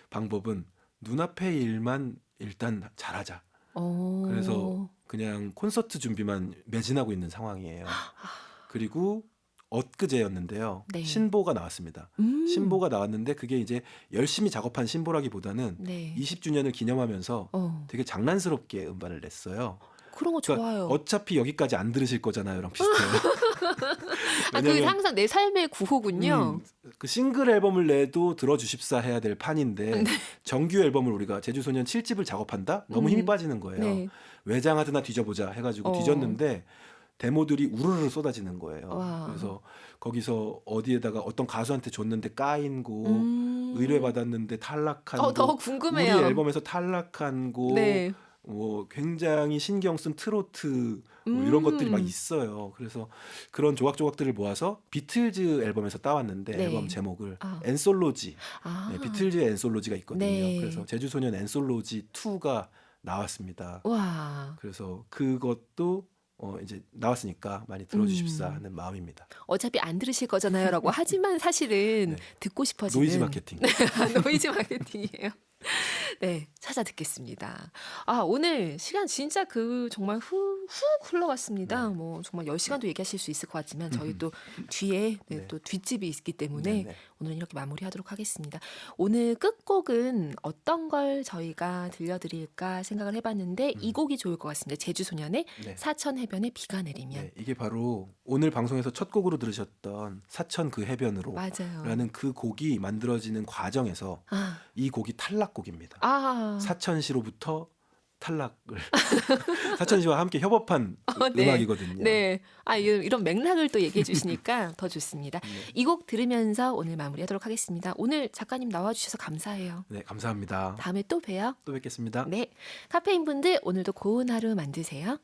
S2: 방법은 눈앞의 일만 일단 잘하자. 그래서 그냥 콘서트 준비만 매진하고 있는 상황이에요. 그리고 엊그제였는데요.
S1: 네.
S2: 신보가 나왔습니다. 신보가 나왔는데 그게 이제 열심히 작업한 신보라기보다는
S1: 네.
S2: 20주년을 기념하면서 되게 장난스럽게 음반을 냈어요.
S1: 그런 거
S2: 그러니까
S1: 좋아요.
S2: 어차피 여기까지 안 들으실 거잖아요랑 비슷해요.
S1: 그게
S2: 왜냐면
S1: 항상 내 삶의 구호군요.
S2: 그 싱글 앨범을 내도 들어주십사 해야 될 판인데 정규 앨범을 우리가 제주소년 7집을 작업한다? 너무 힘이 빠지는 거예요.
S1: 네.
S2: 외장하드나 뒤져보자 해가지고 뒤졌는데 데모들이 우르르 쏟아지는 거예요.
S1: 와.
S2: 그래서 거기서 어디에다가 어떤 가수한테 줬는데 까인 곡, 의뢰받았는데 탈락한 곡,
S1: 더 궁금해요.
S2: 우리 앨범에서 탈락한 곡,
S1: 네.
S2: 뭐 굉장히 신경 쓴 트로트 뭐 이런 것들이 막 있어요. 그래서 그런 조각조각들을 모아서 비틀즈 앨범에서 따왔는데
S1: 네.
S2: 앨범 제목을 엔솔로지, 네, 비틀즈의 엔솔로지가 있거든요.
S1: 네.
S2: 그래서 제주소년 엔솔로지 2가 나왔습니다.
S1: 와.
S2: 그래서 그것도 이제 나왔으니까 많이 들어주십사 하는 마음입니다.
S1: 어차피 안 들으실 거잖아요라고 하지만 사실은
S2: 네.
S1: 듣고 싶어지는
S2: 노이즈 마케팅.
S1: 노이즈 마케팅이에요. 네, 찾아 듣겠습니다. 오늘 시간 진짜 정말 훅 흘러갔습니다. 뭐 정말 10시간도 얘기하실 수 있을 것 같지만 저희 또 뒤에 또 뒷집이 있기 때문에
S2: 네네.
S1: 오늘은 이렇게 마무리하도록 하겠습니다. 오늘 끝곡은 어떤 걸 저희가 들려드릴까 생각을 해봤는데 이 곡이 좋을 것 같습니다. 제주소년의
S2: 네.
S1: 사천해변에 비가 내리면.
S2: 네, 이게 바로 오늘 방송에서 첫 곡으로 들으셨던 사천 그 해변으로
S1: 맞아요.
S2: 라는 그 곡이 만들어지는 과정에서 이 곡이 탈락곡입니다. 사천시로부터 탈락을 사천 씨와 함께 협업한
S1: 네.
S2: 음악이거든요.
S1: 네. 이런 맥락을 또 얘기해 주시니까 더 좋습니다. 이 곡 들으면서 오늘 마무리하도록 하겠습니다. 오늘 작가님 나와주셔서 감사해요.
S2: 네, 감사합니다.
S1: 다음에 또 봬요.
S2: 또 뵙겠습니다.
S1: 네. 카페인 분들 오늘도 고운 하루 만드세요.